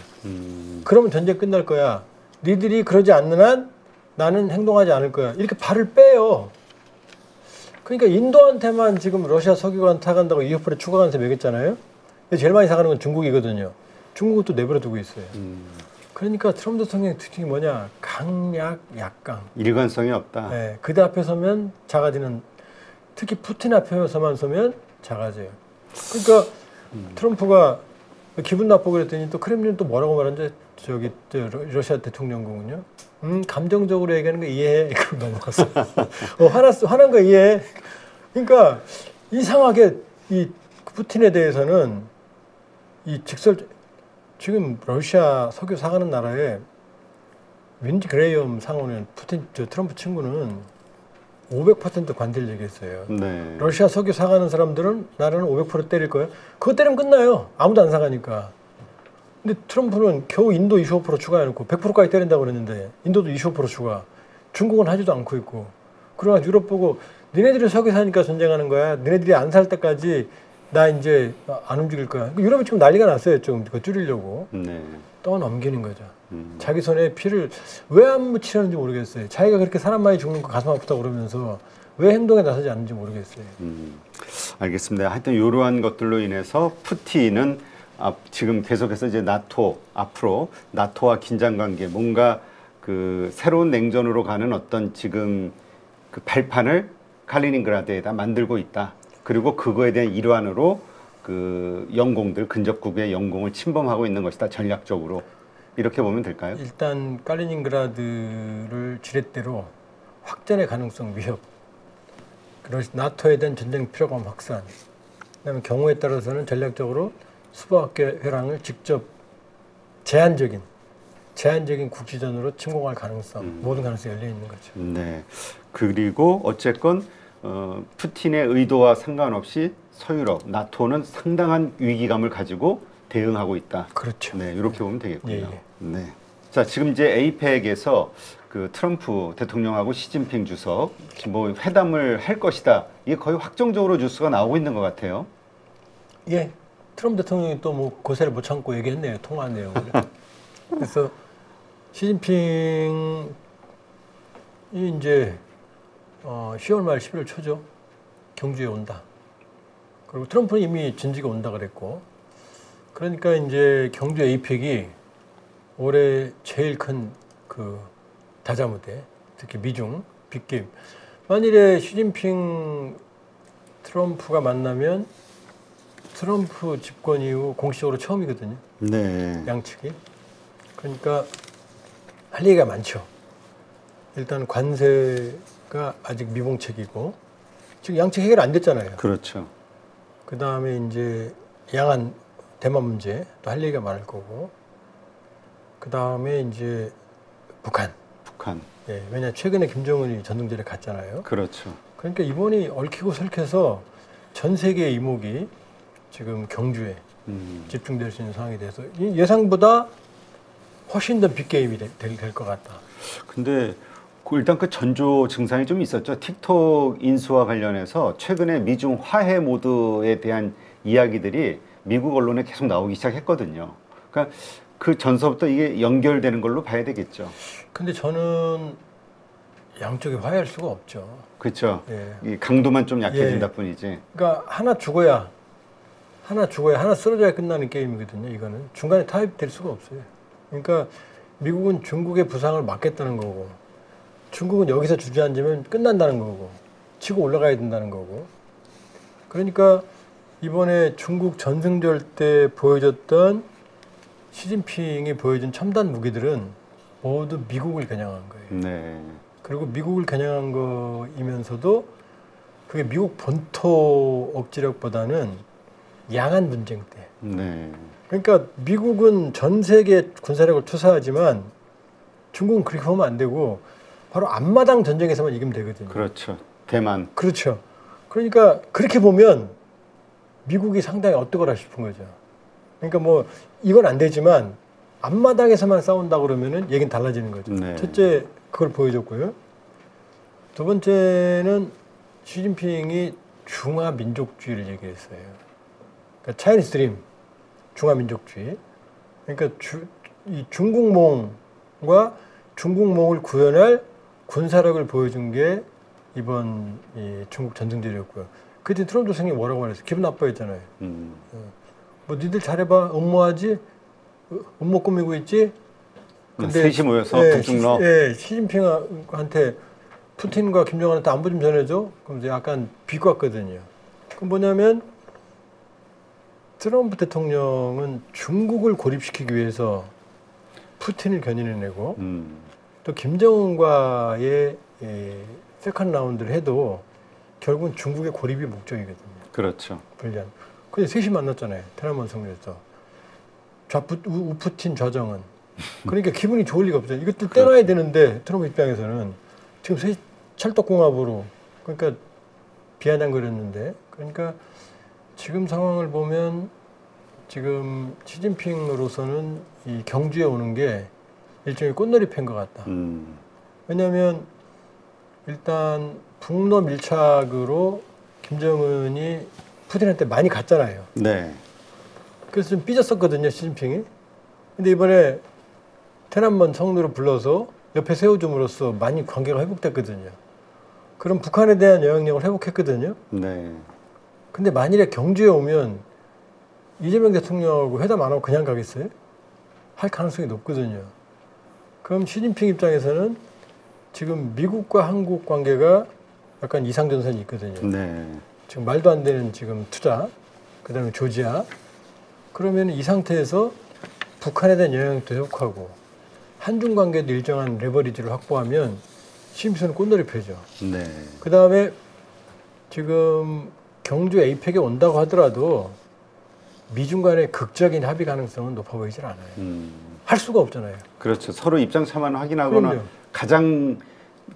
그러면 전쟁 끝날 거야. 니들이 그러지 않는 한 나는 행동하지 않을 거야. 이렇게 발을 빼요. 그러니까 인도한테만 지금 러시아 석유관 타간다고 이오프레 추가 관세 매겼잖아요. 제일 많이 사가는 건 중국이거든요. 중국은 또 내버려 두고 있어요. 그러니까 트럼프 대통령의 특징이 뭐냐? 강약, 약강.
일관성이 없다.
네, 그대 앞에 서면 작아지는, 특히 푸틴 앞에 서만 서면 작아져요. 그러니까 트럼프가 기분 나쁘고 그랬더니 또 크렘린 또 뭐라고 말하는지 저기 러시아 대통령궁은요. 감정적으로 얘기하는 거 이해해. 그걸 넘어갔어. 화난 거 이해해. 그러니까 이상하게 이 푸틴에 대해서는 이 지금 러시아 석유 사가는 나라에 윈지 그레이엄 상원은 트럼프 친구는 500% 관대를 얘기했어요.
네.
러시아 석유 사가는 사람들은 나라는 500% 때릴 거예요. 그거 때리면 끝나요. 아무도 안 사가니까. 근데 트럼프는 겨우 인도 25% 추가해놓고 100%까지 때린다고 그랬는데 인도도 25% 추가. 중국은 하지도 않고 있고. 그러나 유럽 보고 니네들이 석유 사니까 전쟁하는 거야. 니네들이 안 살 때까지 나 이제 안 움직일 거야. 유럽이 지금 난리가 났어요. 좀 그거 줄이려고.
네.
떠넘기는 거죠. 자기 손에 피를 왜 안 묻히려는지 모르겠어요. 자기가 그렇게 사람 많이 죽는 거 가슴 아프다 그러면서 왜 행동에 나서지 않는지 모르겠어요.
알겠습니다. 하여튼 이러한 것들로 인해서 푸틴은 지금 계속해서 이제 앞으로 나토와 긴장 관계, 뭔가 그 새로운 냉전으로 가는 어떤 지금 그 발판을 칼리닝그라드에다 만들고 있다. 그리고 그거에 대한 일환으로 그 영공들, 근접국의 영공을 침범하고 있는 것이다. 전략적으로. 이렇게 보면 될까요?
일단 칼리닝그라드를 지렛대로 확전의 가능성 위협, 나토에 대한 전쟁 필요감 확산, 그다음에 경우에 따라서는 전략적으로 수보학계 회랑을 직접 제한적인 국지전으로 침공할 가능성, 모든 가능성이 열려 있는 거죠.
네. 그리고 어쨌건 푸틴의 의도와 상관없이 서유럽, 나토는 상당한 위기감을 가지고 대응하고 있다.
그렇죠.
네, 이렇게 보면 되겠군요.
예, 예.
네. 자, 지금 이제 에이펙에서 그 트럼프 대통령하고 시진핑 주석 뭐 회담을 할 것이다. 이게 거의 확정적으로 뉴스가 나오고 있는 것 같아요.
예. 트럼프 대통령이 또 뭐 고세를 못 참고 얘기했네요. 통화한 내용을. 그래서 시진핑이 이제 10월 말 11월 초죠. 경주에 온다. 그리고 트럼프는 이미 진지가 온다 그랬고. 그러니까 이제 경주 에이펙이 올해 제일 큰 그 다자무대, 특히 미중 빅게임. 만일에 시진핑 트럼프가 만나면 트럼프 집권 이후 공식적으로 처음이거든요.
네.
양측이. 그러니까 할 얘기가 많죠. 일단 관세가 아직 미봉책이고 지금 양측 해결 안 됐잖아요.
그렇죠.
그 다음에 이제 양안 대만 문제 또 할 얘기가 많을 거고 그 다음에 이제 북한. 예, 왜냐 최근에 김정은이 전등절에 갔잖아요.
그렇죠.
그러니까 이번이 얽히고 설켜서 전 세계의 이목이 지금 경주에 집중될 수 있는 상황이 돼서 예상보다 훨씬 더 빅게임이 될 것 같다.
근데 일단 그 전조 증상이 좀 있었죠. 틱톡 인수와 관련해서 최근에 미중 화해 모드에 대한 이야기들이 미국 언론에 계속 나오기 시작했거든요. 그러니까 그 전서부터 이게 연결되는 걸로 봐야 되겠죠.
근데 저는 양쪽이 화해할 수가 없죠.
그렇죠.
예.
이 강도만 좀 약해진다
예.
뿐이지.
그러니까 하나 쓰러져야 끝나는 게임이거든요. 이거는 중간에 타협될 수가 없어요. 그러니까 미국은 중국의 부상을 막겠다는 거고 중국은 여기서 주저앉으면 끝난다는 거고 치고 올라가야 된다는 거고 그러니까 이번에 중국 전승절 때 보여줬던 시진핑이 보여준 첨단 무기들은 모두 미국을 겨냥한 거예요.
네.
그리고 미국을 겨냥한 거이면서도 그게 미국 본토 억지력보다는 양안 분쟁 때.
네.
그러니까 미국은 전 세계 군사력을 투사하지만 중국은 그렇게 보면 안 되고 바로 앞마당 전쟁에서만 이기면 되거든요.
그렇죠. 대만.
그렇죠. 그러니까 그렇게 보면 미국이 상당히 어떠거라 싶은 거죠. 그러니까 뭐 이건 안 되지만 앞마당에서만 싸운다 그러면은 얘기는 달라지는 거죠.
네.
첫째 그걸 보여줬고요. 두 번째는 시진핑이 중화민족주의를 얘기했어요. 그러니까 차이니스 드림, 중화민족주의. 그러니까 이 중국몽과 중국몽을 구현할 군사력을 보여준 게 이번 이 중국 전승절이었고요. 그때 트럼프 대통령이 뭐라고 말했어요? 기분 나빠했잖아요. 뭐 니들 잘해봐, 음모하지? 음모 꾸미고 있지?
셋이 모여서 북중러.
시진핑한테 푸틴과 김정은한테 안부 좀 전해줘. 그럼 이제 약간 비꼬았거든요. 그럼 뭐냐면 트럼프 대통령은 중국을 고립시키기 위해서 푸틴을 견인해내고 또 김정은과의 세컨드 라운드를 해도 결국은 중국의 고립이 목적이거든요.
그렇죠.
불리한. 근데 셋이 만났잖아요. 테난먼 성에서 우푸틴 좌정은. 그러니까 기분이 좋을 리가 없잖아요. 이것도 떼놔야 되는데 트럼프 입장에서는 지금 셋이 찰떡궁합으로 그러니까 비아냥거렸는데 그러니까 지금 상황을 보면 지금 시진핑으로서는 이 경주에 오는 게 일종의 꽃놀이 팬 것 같다. 왜냐하면 일단 북러 밀착으로 김정은이 푸틴한테 많이 갔잖아요.
네.
그래서 좀 삐졌었거든요, 시진핑이. 근데 이번에 테난먼 성으로 불러서 옆에 세워줌으로써 많이 관계가 회복됐거든요. 그럼 북한에 대한 영향력을 회복했거든요.
네.
근데 만일에 경주에 오면 이재명 대통령하고 회담 안 하고 그냥 가겠어요? 할 가능성이 높거든요. 그럼 시진핑 입장에서는 지금 미국과 한국 관계가 약간 이상전선이 있거든요.
네.
지금 말도 안 되는 지금 투자, 그 다음에 조지아. 그러면 이 상태에서 북한에 대한 영향력도 회복하고 한중 관계도 일정한 레버리지를 확보하면 시진핑은 꽃놀이 펴죠.
네.
그 다음에 지금 경주 에이펙에 온다고 하더라도 미중 간의 극적인 합의 가능성은 높아 보이질 않아요. 할 수가 없잖아요.
그렇죠. 서로 입장차만 확인하거나
그럼요.
가장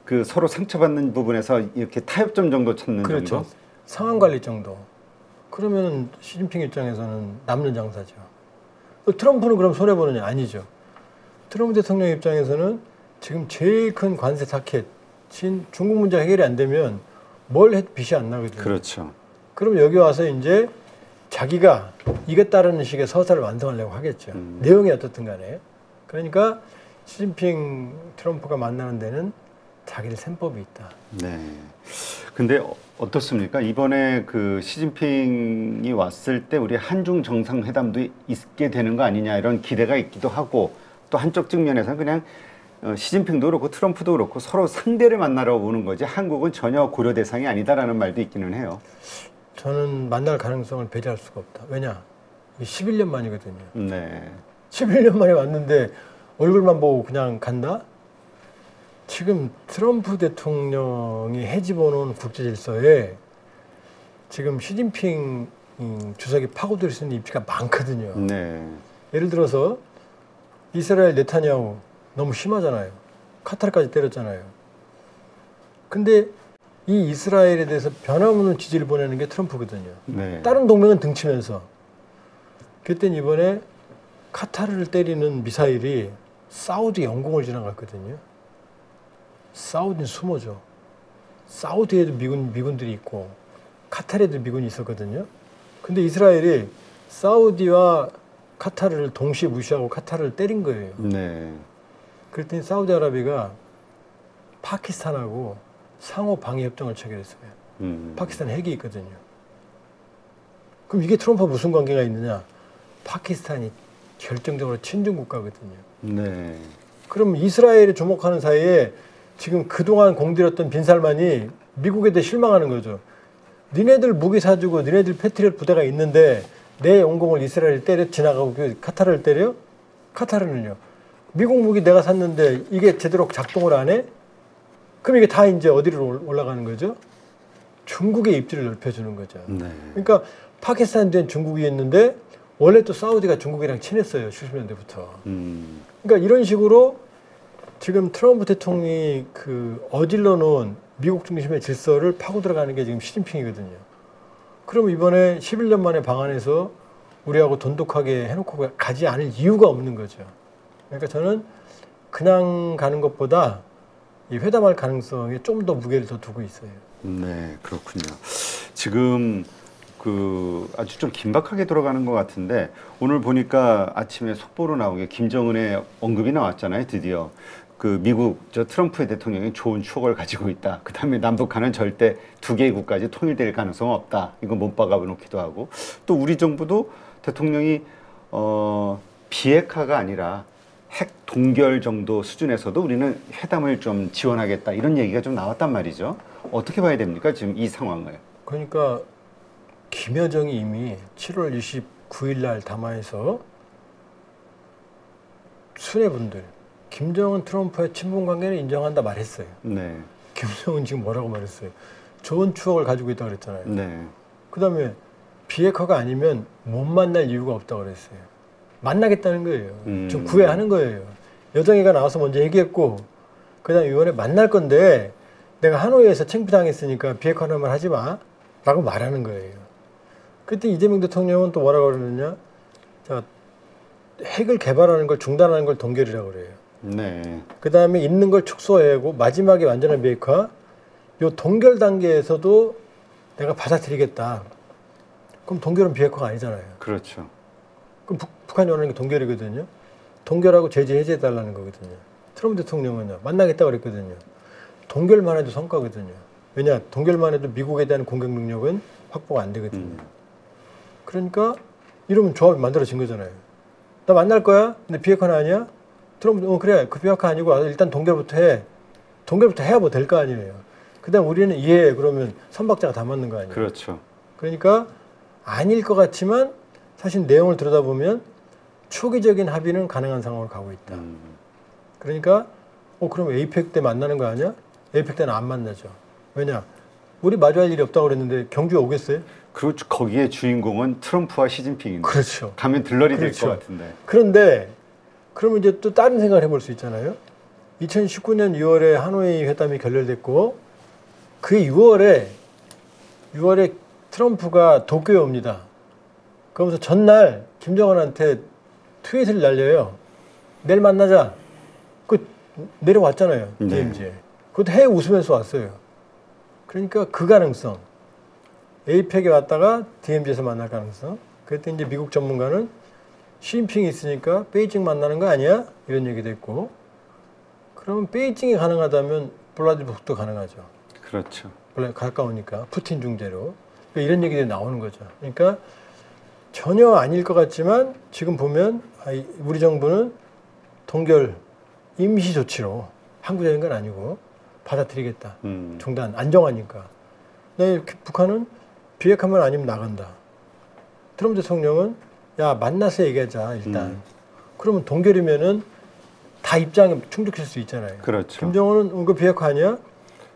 그 서로 상처받는 부분에서 이렇게 타협점 정도 찾는
그렇죠.
정도.
상황 관리 정도. 그러면 시진핑 입장에서는 남는 장사죠. 트럼프는 그럼 손해보느냐? 아니죠. 트럼프 대통령 입장에서는 지금 제일 큰 관세 타켓인 중국 문제 해결이 안 되면 뭘 해도 빛이 안 나거든요.
그렇죠.
그럼 여기 와서 이제 자기가 이겠다라는 식의 서사를 완성하려고 하겠죠. 내용이 어떻든 간에. 그러니까 시진핑 트럼프가 만나는 데는 자기들 셈법이 있다.
네. 근데 어떻습니까? 이번에 그 시진핑이 왔을 때 우리 한중 정상회담도 있게 되는 거 아니냐 이런 기대가 있기도 하고 또 한쪽 측면에서는 그냥 시진핑도 그렇고 트럼프도 그렇고 서로 상대를 만나러 오는 거지 한국은 전혀 고려 대상이 아니다라는 말도 있기는 해요.
저는 만날 가능성을 배제할 수가 없다. 왜냐? 이게 11년 만이거든요.
네.
11년 만에 왔는데 얼굴만 보고 그냥 간다? 지금 트럼프 대통령이 해집어놓은 국제질서에 지금 시진핑 주석이 파고들 수 있는 입지가 많거든요.
네.
예를 들어서 이스라엘 네타냐후 너무 심하잖아요. 카타르까지 때렸잖아요. 근데 이 이스라엘에 대해서 변함없는 지지를 보내는 게 트럼프거든요.
네.
다른 동맹은 등치면서. 그랬더니 이번에 카타르를 때리는 미사일이 사우디 영공을 지나갔거든요. 사우디는 숨어죠. 사우디에도 미군들이 있고 카타르에도 미군이 있었거든요. 근데 이스라엘이 사우디와 카타르를 동시에 무시하고 카타르를 때린 거예요.
네.
그랬더니 사우디아라비아가 파키스탄하고 상호 방위 협정을 체결했어요. 파키스탄 핵이 있거든요. 그럼 이게 트럼프와 무슨 관계가 있느냐? 파키스탄이 결정적으로 친중 국가거든요.
네.
그럼 이스라엘에 주목하는 사이에 지금 그동안 공들였던 빈살만이 미국에 대해 실망하는 거죠. 니네들 무기 사주고 니네들 패트리엇 부대가 있는데 내 영공을 이스라엘 때려 지나가고 카타르를 때려? 카타르는요. 미국 무기 내가 샀는데 이게 제대로 작동을 안 해? 그럼 이게 다 이제 어디로 올라가는 거죠? 중국의 입지를 넓혀주는 거죠.
네.
그러니까 파키스탄 된 중국이 있는데 원래 또 사우디가 중국이랑 친했어요. 70년대부터. 그러니까 이런 식으로 지금 트럼프 대통령이 그 어질러 놓은 미국 중심의 질서를 파고 들어가는 게 지금 시진핑이거든요. 그럼 이번에 11년 만에 방한해서 우리하고 돈독하게 해놓고 가지 않을 이유가 없는 거죠. 그러니까 저는 그냥 가는 것보다 이 회담할 가능성에 좀 더 무게를 더 두고 있어요.
네, 그렇군요. 지금 그 아주 좀 긴박하게 돌아가는 것 같은데 오늘 보니까 아침에 속보로 나온 게 김정은의 언급이 나왔잖아요. 드디어 그 미국 트럼프 대통령이 좋은 추억을 가지고 있다. 그다음에 남북한은 절대 두 개의 국가지 통일될 가능성은 없다. 이거 못 박아 놓기도 하고 또 우리 정부도 대통령이 비핵화가 아니라 핵 동결 정도 수준에서도 우리는 회담을 좀 지원하겠다 이런 얘기가 좀 나왔단 말이죠. 어떻게 봐야 됩니까? 지금 이 상황을.
그러니까 김여정이 이미 7월 29일 날 담화에서 수뇌분들 김정은 트럼프의 친분 관계를 인정한다 말했어요.
네.
김정은 지금 뭐라고 말했어요? 좋은 추억을 가지고 있다고 그랬잖아요.
네.
그다음에 비핵화가 아니면 못 만날 이유가 없다고 그랬어요. 만나겠다는 거예요. 지금 구애하는 거예요. 여정이가 나와서 먼저 얘기했고 그다음에 이번에 만날 건데 내가 하노이에서 창피당했으니까 비핵화는 말 하지 마 라고 말하는 거예요. 그때 이재명 대통령은 또 뭐라고 그러느냐, 자, 핵을 개발하는 걸 중단하는 걸 동결이라고 그래요.
네.
그 다음에 있는 걸 축소하고 마지막에 완전한 비핵화, 요 동결 단계에서도 내가 받아들이겠다. 그럼 동결은 비핵화가 아니잖아요.
그렇죠.
그럼 북한이 원하는 게 동결이거든요. 동결하고 제재 해제해달라는 거거든요. 트럼프 대통령은요, 만나겠다고 그랬거든요. 동결만 해도 성과거든요. 왜냐, 동결만 해도 미국에 대한 공격 능력은 확보가 안 되거든요. 그러니까 이러면 조합이 만들어진 거잖아요. 나 만날 거야? 근데 비핵화는 아니야? 트럼프, 그래, 그 비핵화 아니고 일단 동결부터 해. 동결부터 해야 뭐 될 거 아니에요. 그 다음 우리는 그러면 선박자가 다 맞는 거 아니에요.
그렇죠.
그러니까 아닐 것 같지만 사실 내용을 들여다보면 초기적인 합의는 가능한 상황으로 가고 있다. 그러니까 그럼 에이펙 때 만나는 거 아니야? 에이펙 때는 안 만나죠. 왜냐? 우리 마주할 일이 없다고 그랬는데 경주에 오겠어요?
그리고 거기에 주인공은 트럼프와 시진핑인데.
그렇죠.
가면 들러리 될
그렇죠.
것 같은데.
그런데 그러면 이제 또 다른 생각을 해볼 수 있잖아요. 2019년 6월에 하노이 회담이 결렬됐고 그 6월에 트럼프가 도쿄에 옵니다. 그러면서 전날 김정은한테 트윗을 날려요. 내일 만나자. 그 내려왔잖아요. DMZ에. 그것도 해 웃으면서 왔어요. 그러니까 그 가능성. 에이펙에 왔다가 DMZ에서 만날 가능성. 그때 이제 미국 전문가는 시진핑이 있으니까 베이징 만나는 거 아니야? 이런 얘기도 했고. 그러면 베이징이 가능하다면 블라디보스토크도 가능하죠.
그렇죠.
가까우니까 푸틴 중재로. 그러니까 이런 얘기들이 나오는 거죠. 그러니까 전혀 아닐 것 같지만 지금 보면 우리 정부는 동결 임시 조치로 항구적인 건 아니고 받아들이겠다. 중단 안정하니까. 북한은 비핵화만 아니면 나간다. 트럼프 대통령은 야 만나서 얘기하자 일단. 그러면 동결이면은 다 입장에 충족할 수 있잖아요.
그렇죠.
김정은은 그 비핵화 아니야?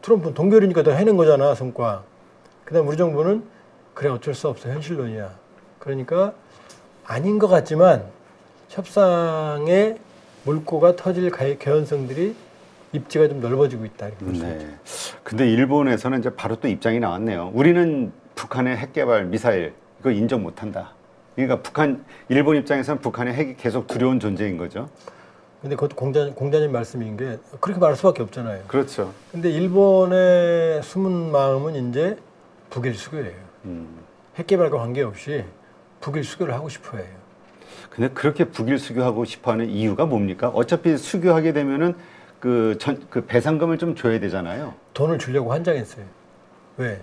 트럼프는 동결이니까 더 해낸 거잖아 성과. 그다음 우리 정부는 그래 어쩔 수 없어 현실론이야. 그러니까 아닌 것 같지만 협상의 물꼬가 터질 개연성들이 입지가 좀 넓어지고 있다. 이렇게 볼 수 있죠.
근데 일본에서는 이제 바로 또 입장이 나왔네요. 우리는 북한의 핵 개발 미사일 이거 인정 못한다. 그러니까 일본 입장에서는 북한의 핵이 계속 두려운 존재인 거죠.
근데 그것도 공자님 말씀인 게 그렇게 말할 수밖에 없잖아요.
그렇죠.
근데 일본의 숨은 마음은 이제 북일 수교예요. 핵 개발과 관계없이 북일 수교를 하고 싶어 해요.
근데 그렇게 북일 수교하고 싶어 하는 이유가 뭡니까? 어차피 수교하게 되면은 그 배상금을 좀 줘야 되잖아요.
돈을 주려고 환장했어요. 왜?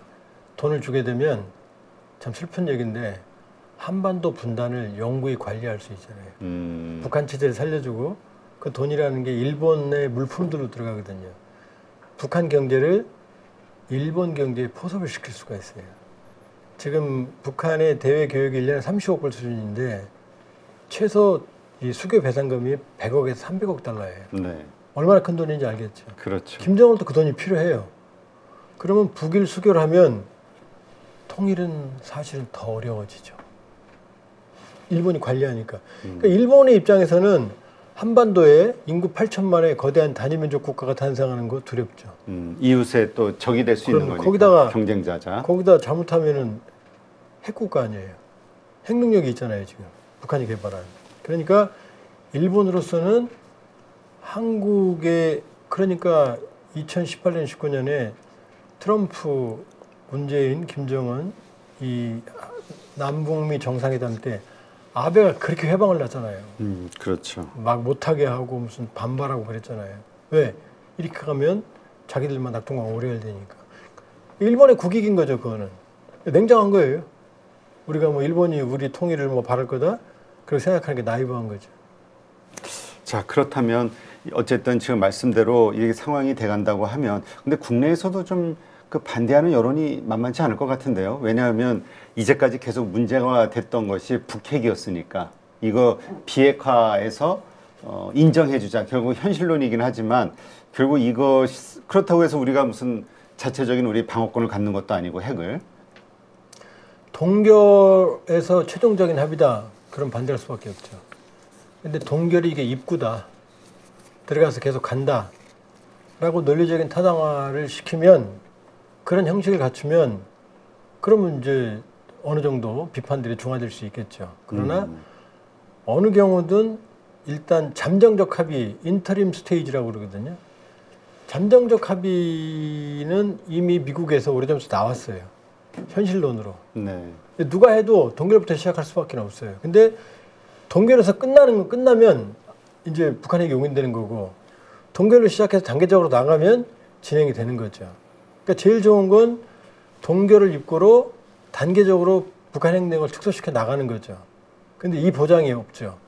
돈을 주게 되면 참 슬픈 얘기인데 한반도 분단을 영구히 관리할 수 있잖아요. 북한 체제를 살려주고 그 돈이라는 게 일본의 물품들로 들어가거든요. 북한 경제를 일본 경제에 포섭을 시킬 수가 있어요. 지금 북한의 대외 교육이 1년에 30억 불 수준인데 최소 이 수교 배상금이 100억에서 300억 달러예요.
네.
얼마나 큰 돈인지 알겠죠.
그렇죠.
김정은도 그 돈이 필요해요. 그러면 북일 수교를 하면 통일은 사실은 더 어려워지죠. 일본이 관리하니까. 그러니까 일본의 입장에서는 한반도에 인구 8천만의 거대한 단위민족 국가가 탄생하는 거 두렵죠.
이웃에 또 적이 될 수 있는 거니까.
거기다가
경쟁자자.
거기다 잘못하면은 핵국가 아니에요. 핵 능력이 있잖아요 지금 북한이 개발한. 그러니까 일본으로서는 한국의 그러니까 2018년 19년에 트럼프, 문재인, 김정은 이 남북미 정상회담 때 아베가 그렇게 회방을 놨잖아요.
그렇죠.
막 못하게 하고 무슨 반발하고 그랬잖아요. 왜? 이렇게 가면 자기들만 낙동강 오래 해야 되니까. 일본의 국익인 거죠, 그거는. 냉정한 거예요. 우리가 뭐 일본이 우리 통일을 뭐 바랄 거다? 그렇게 생각하는 게 나이브한 거죠.
자, 그렇다면 어쨌든 지금 말씀대로 이게 상황이 돼간다고 하면 근데 국내에서도 좀 그 반대하는 여론이 만만치 않을 것 같은데요. 왜냐하면 이제까지 계속 문제가 됐던 것이 북핵이었으니까 이거 비핵화해서 인정해주자. 결국 현실론이긴 하지만 결국 이거 그렇다고 해서 우리가 무슨 자체적인 우리 방어권을 갖는 것도 아니고 핵을
동결에서 최종적인 합의다. 그럼 반대할 수밖에 없죠. 근데 동결이 이게 입구다. 들어가서 계속 간다. 라고 논리적인 타당화를 시키면 그런 형식을 갖추면 그러면 이제 어느 정도 비판들이 중화될 수 있겠죠. 그러나 어느 경우든 일단 잠정적 합의, 인터림 스테이지라고 그러거든요. 잠정적 합의는 이미 미국에서 오래전부터 나왔어요. 현실론으로.
네.
누가 해도 동결부터 시작할 수밖에 없어요. 근데 동결에서 끝나면 이제 북한에게 용인되는 거고 동결을 시작해서 단계적으로 나가면 진행이 되는 거죠. 그러니까 제일 좋은 건 동결을 입구로 단계적으로 북한 행동을 축소시켜 나가는 거죠. 근데 이 보장이 없죠.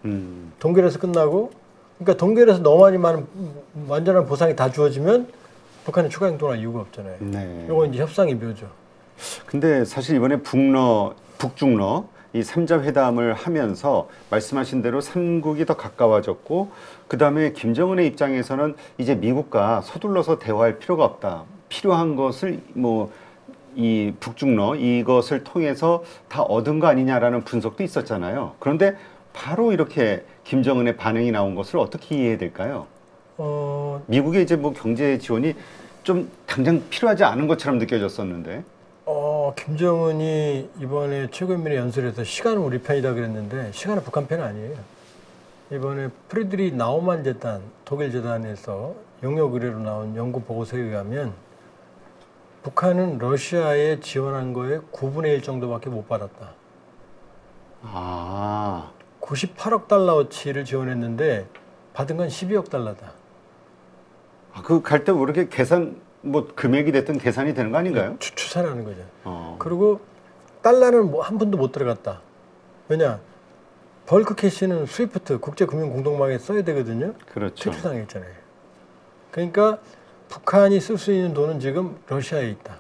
동결에서 끝나고 그러니까 동결에서 너무 많은 완전한 보상이 다 주어지면 북한이 추가 행동할 이유가 없잖아요.
네.
이건 이제 협상의 묘죠.
근데 사실 이번에 북중러 이 3자 회담을 하면서 말씀하신 대로 삼국이 더 가까워졌고 그다음에 김정은의 입장에서는 이제 미국과 서둘러서 대화할 필요가 없다. 필요한 것을 뭐 이 북중러 이것을 통해서 다 얻은 거 아니냐라는 분석도 있었잖아요. 그런데 바로 이렇게 김정은의 반응이 나온 것을 어떻게 이해해야 될까요? 미국의 이제 뭐 경제 지원이 좀 당장 필요하지 않은 것처럼 느껴졌었는데.
김정은이 이번에 최고인민회 연설에서 시간은 우리 편이다 그랬는데 시간은 북한 편 아니에요. 이번에 프리드리 나우만 재단, 독일 재단에서 용역 의뢰로 나온 연구 보고서에 의하면 북한은 러시아에 지원한 거에 9분의 1 정도밖에 못 받았다. 98억 달러어치를 지원했는데 받은 건 12억 달러다.
그 갈 때 왜 이렇게 계산 뭐 금액이 됐든 계산이 되는 거 아닌가요?
추산하는 거죠. 그리고 달러는 뭐 한 푼도 못 들어갔다. 왜냐? 벌크 캐시는 스위프트 국제금융공동망에 써야 되거든요.
그렇죠.
특수상에 있잖아요. 그러니까 북한이 쓸 수 있는 돈은 지금 러시아에 있다.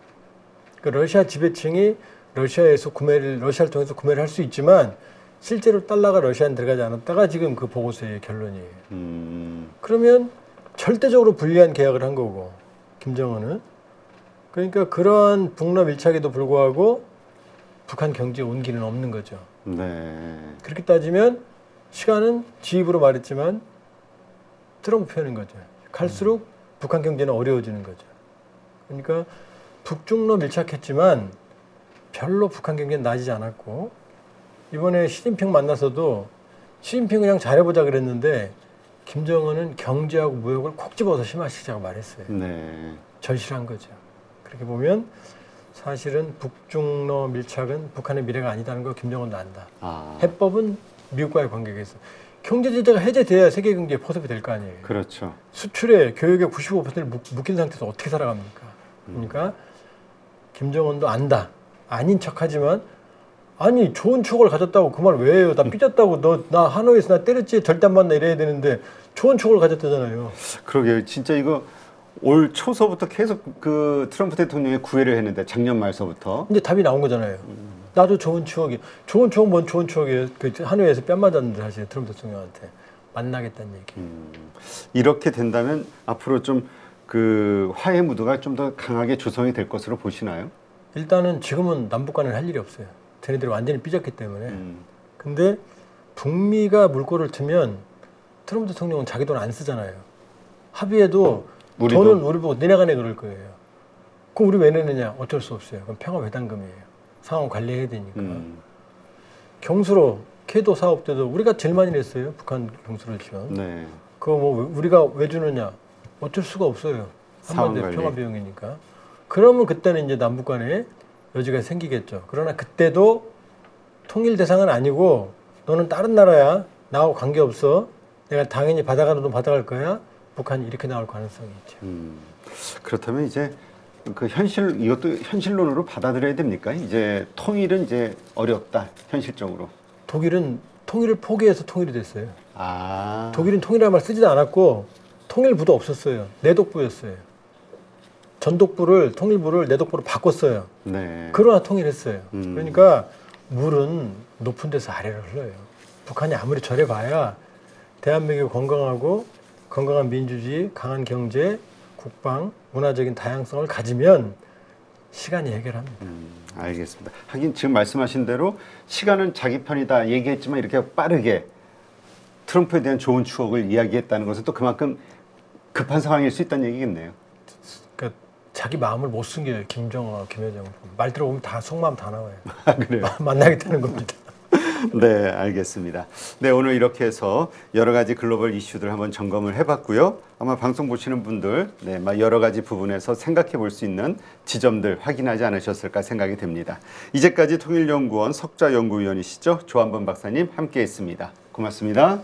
그러니까 러시아 지배층이 러시아에서 러시아를 통해서 구매를 할 수 있지만 실제로 달러가 러시아에 들어가지 않았다가 지금 그 보고서의 결론이에요. 그러면 절대적으로 불리한 계약을 한 거고 김정은은 그러니까 그런 북러 밀착에도 불구하고 북한 경제에 온기는 없는 거죠.
네.
그렇게 따지면 시간은 지 입으로 말했지만 트럼프 편인 거죠. 갈수록 북한 경제는 어려워지는 거죠. 그러니까 북중러 밀착했지만 별로 북한 경제는 나아지지 않았고 이번에 시진핑 만나서도 시진핑 그냥 잘해보자 그랬는데 김정은은 경제하고 무역을 콕 집어서 심화시키자고 말했어요.
네.
절실한 거죠. 그렇게 보면 사실은 북중러 밀착은 북한의 미래가 아니다는 걸 김정은도 안다. 해법은 미국과의 관계가 있어. 경제 제재가 해제돼야 세계 경제에 포섭이 될 거 아니에요.
그렇죠.
수출에 교육의 95%를 묶인 상태에서 어떻게 살아갑니까? 그러니까 김정은도 안다. 아닌 척하지만 아니 좋은 추억을 가졌다고 그 말 왜 해요? 나 삐졌다고 나 하노이에서 나 때렸지 절대 안 만나 이래야 되는데 좋은 추억을 가졌다잖아요.
그러게요. 진짜 이거 올 초서부터 계속 그 트럼프 대통령이 구애를 했는데 작년 말서부터.
근데 답이 나온 거잖아요. 나도 좋은 추억이. 좋은 추억 뭔 좋은 추억이에요. 그 하노이에서 뺨 맞았는데 사실 트럼프 대통령한테 만나겠다는 얘기.
이렇게 된다면 앞으로 좀 그 화해 무드가 좀 더 강하게 조성이 될 것으로 보시나요?
일단은 지금은 남북 간에 할 일이 없어요. 쟤네들이 완전히 삐졌기 때문에. 근데 북미가 물꼬를 트면 트럼프 대통령은 자기 돈 안 쓰잖아요. 합의해도 돈은 우리 보고 너네가 내 그럴 거예요. 그럼 우리 왜 내느냐? 어쩔 수 없어요. 그럼 평화회담금이에요. 상황 관리해야 되니까. 경수로 캐도 사업 때도 우리가 제일 많이 냈어요. 북한 경수를 지원.
네.
그거 뭐 우리가 왜 주느냐? 어쩔 수가 없어요. 한반도의
관리.
평화 비용이니까. 그러면 그때는 이제 남북 간에 여지가 생기겠죠. 그러나 그때도 통일 대상은 아니고 너는 다른 나라야. 나하고 관계없어. 내가 당연히 받아가는 돈 받아갈 거야. 북한이 이렇게 나올 가능성이 있죠.
그렇다면 이제 그 이것도 현실론으로 받아들여야 됩니까? 이제 통일은 이제 어렵다. 현실적으로.
독일은 통일을 포기해서 통일이 됐어요. 독일은 통일이라는 말 쓰지도 않았고 통일부도 없었어요. 내독부였어요. 전독부를 통일부를 내독부로 바꿨어요.
네.
그러나 통일했어요.
음.
그러니까 물은 높은 데서 아래로 흘러요. 북한이 아무리 저래봐야 대한민국이 건강하고 건강한 민주주의, 강한 경제, 국방, 문화적인 다양성을 가지면 시간이 해결합니다.
알겠습니다. 하긴 지금 말씀하신 대로 시간은 자기 편이다 얘기했지만 이렇게 빠르게 트럼프에 대한 좋은 추억을 이야기했다는 것은 또 그만큼 급한 상황일 수 있다는 얘기겠네요.
그러니까 자기 마음을 못 숨겨요. 김정은, 김여정. 말 들어보면 다 속마음 다 나와요.
아, 그래요?
만나겠다는 겁니다.
네, 알겠습니다. 네, 오늘 이렇게 해서 여러 가지 글로벌 이슈들 한번 점검을 해봤고요. 아마 방송 보시는 분들, 네, 여러 가지 부분에서 생각해 볼 수 있는 지점들 확인하지 않으셨을까 생각이 됩니다. 이제까지 통일연구원 석좌연구위원이시죠? 조한범 박사님 함께했습니다. 고맙습니다.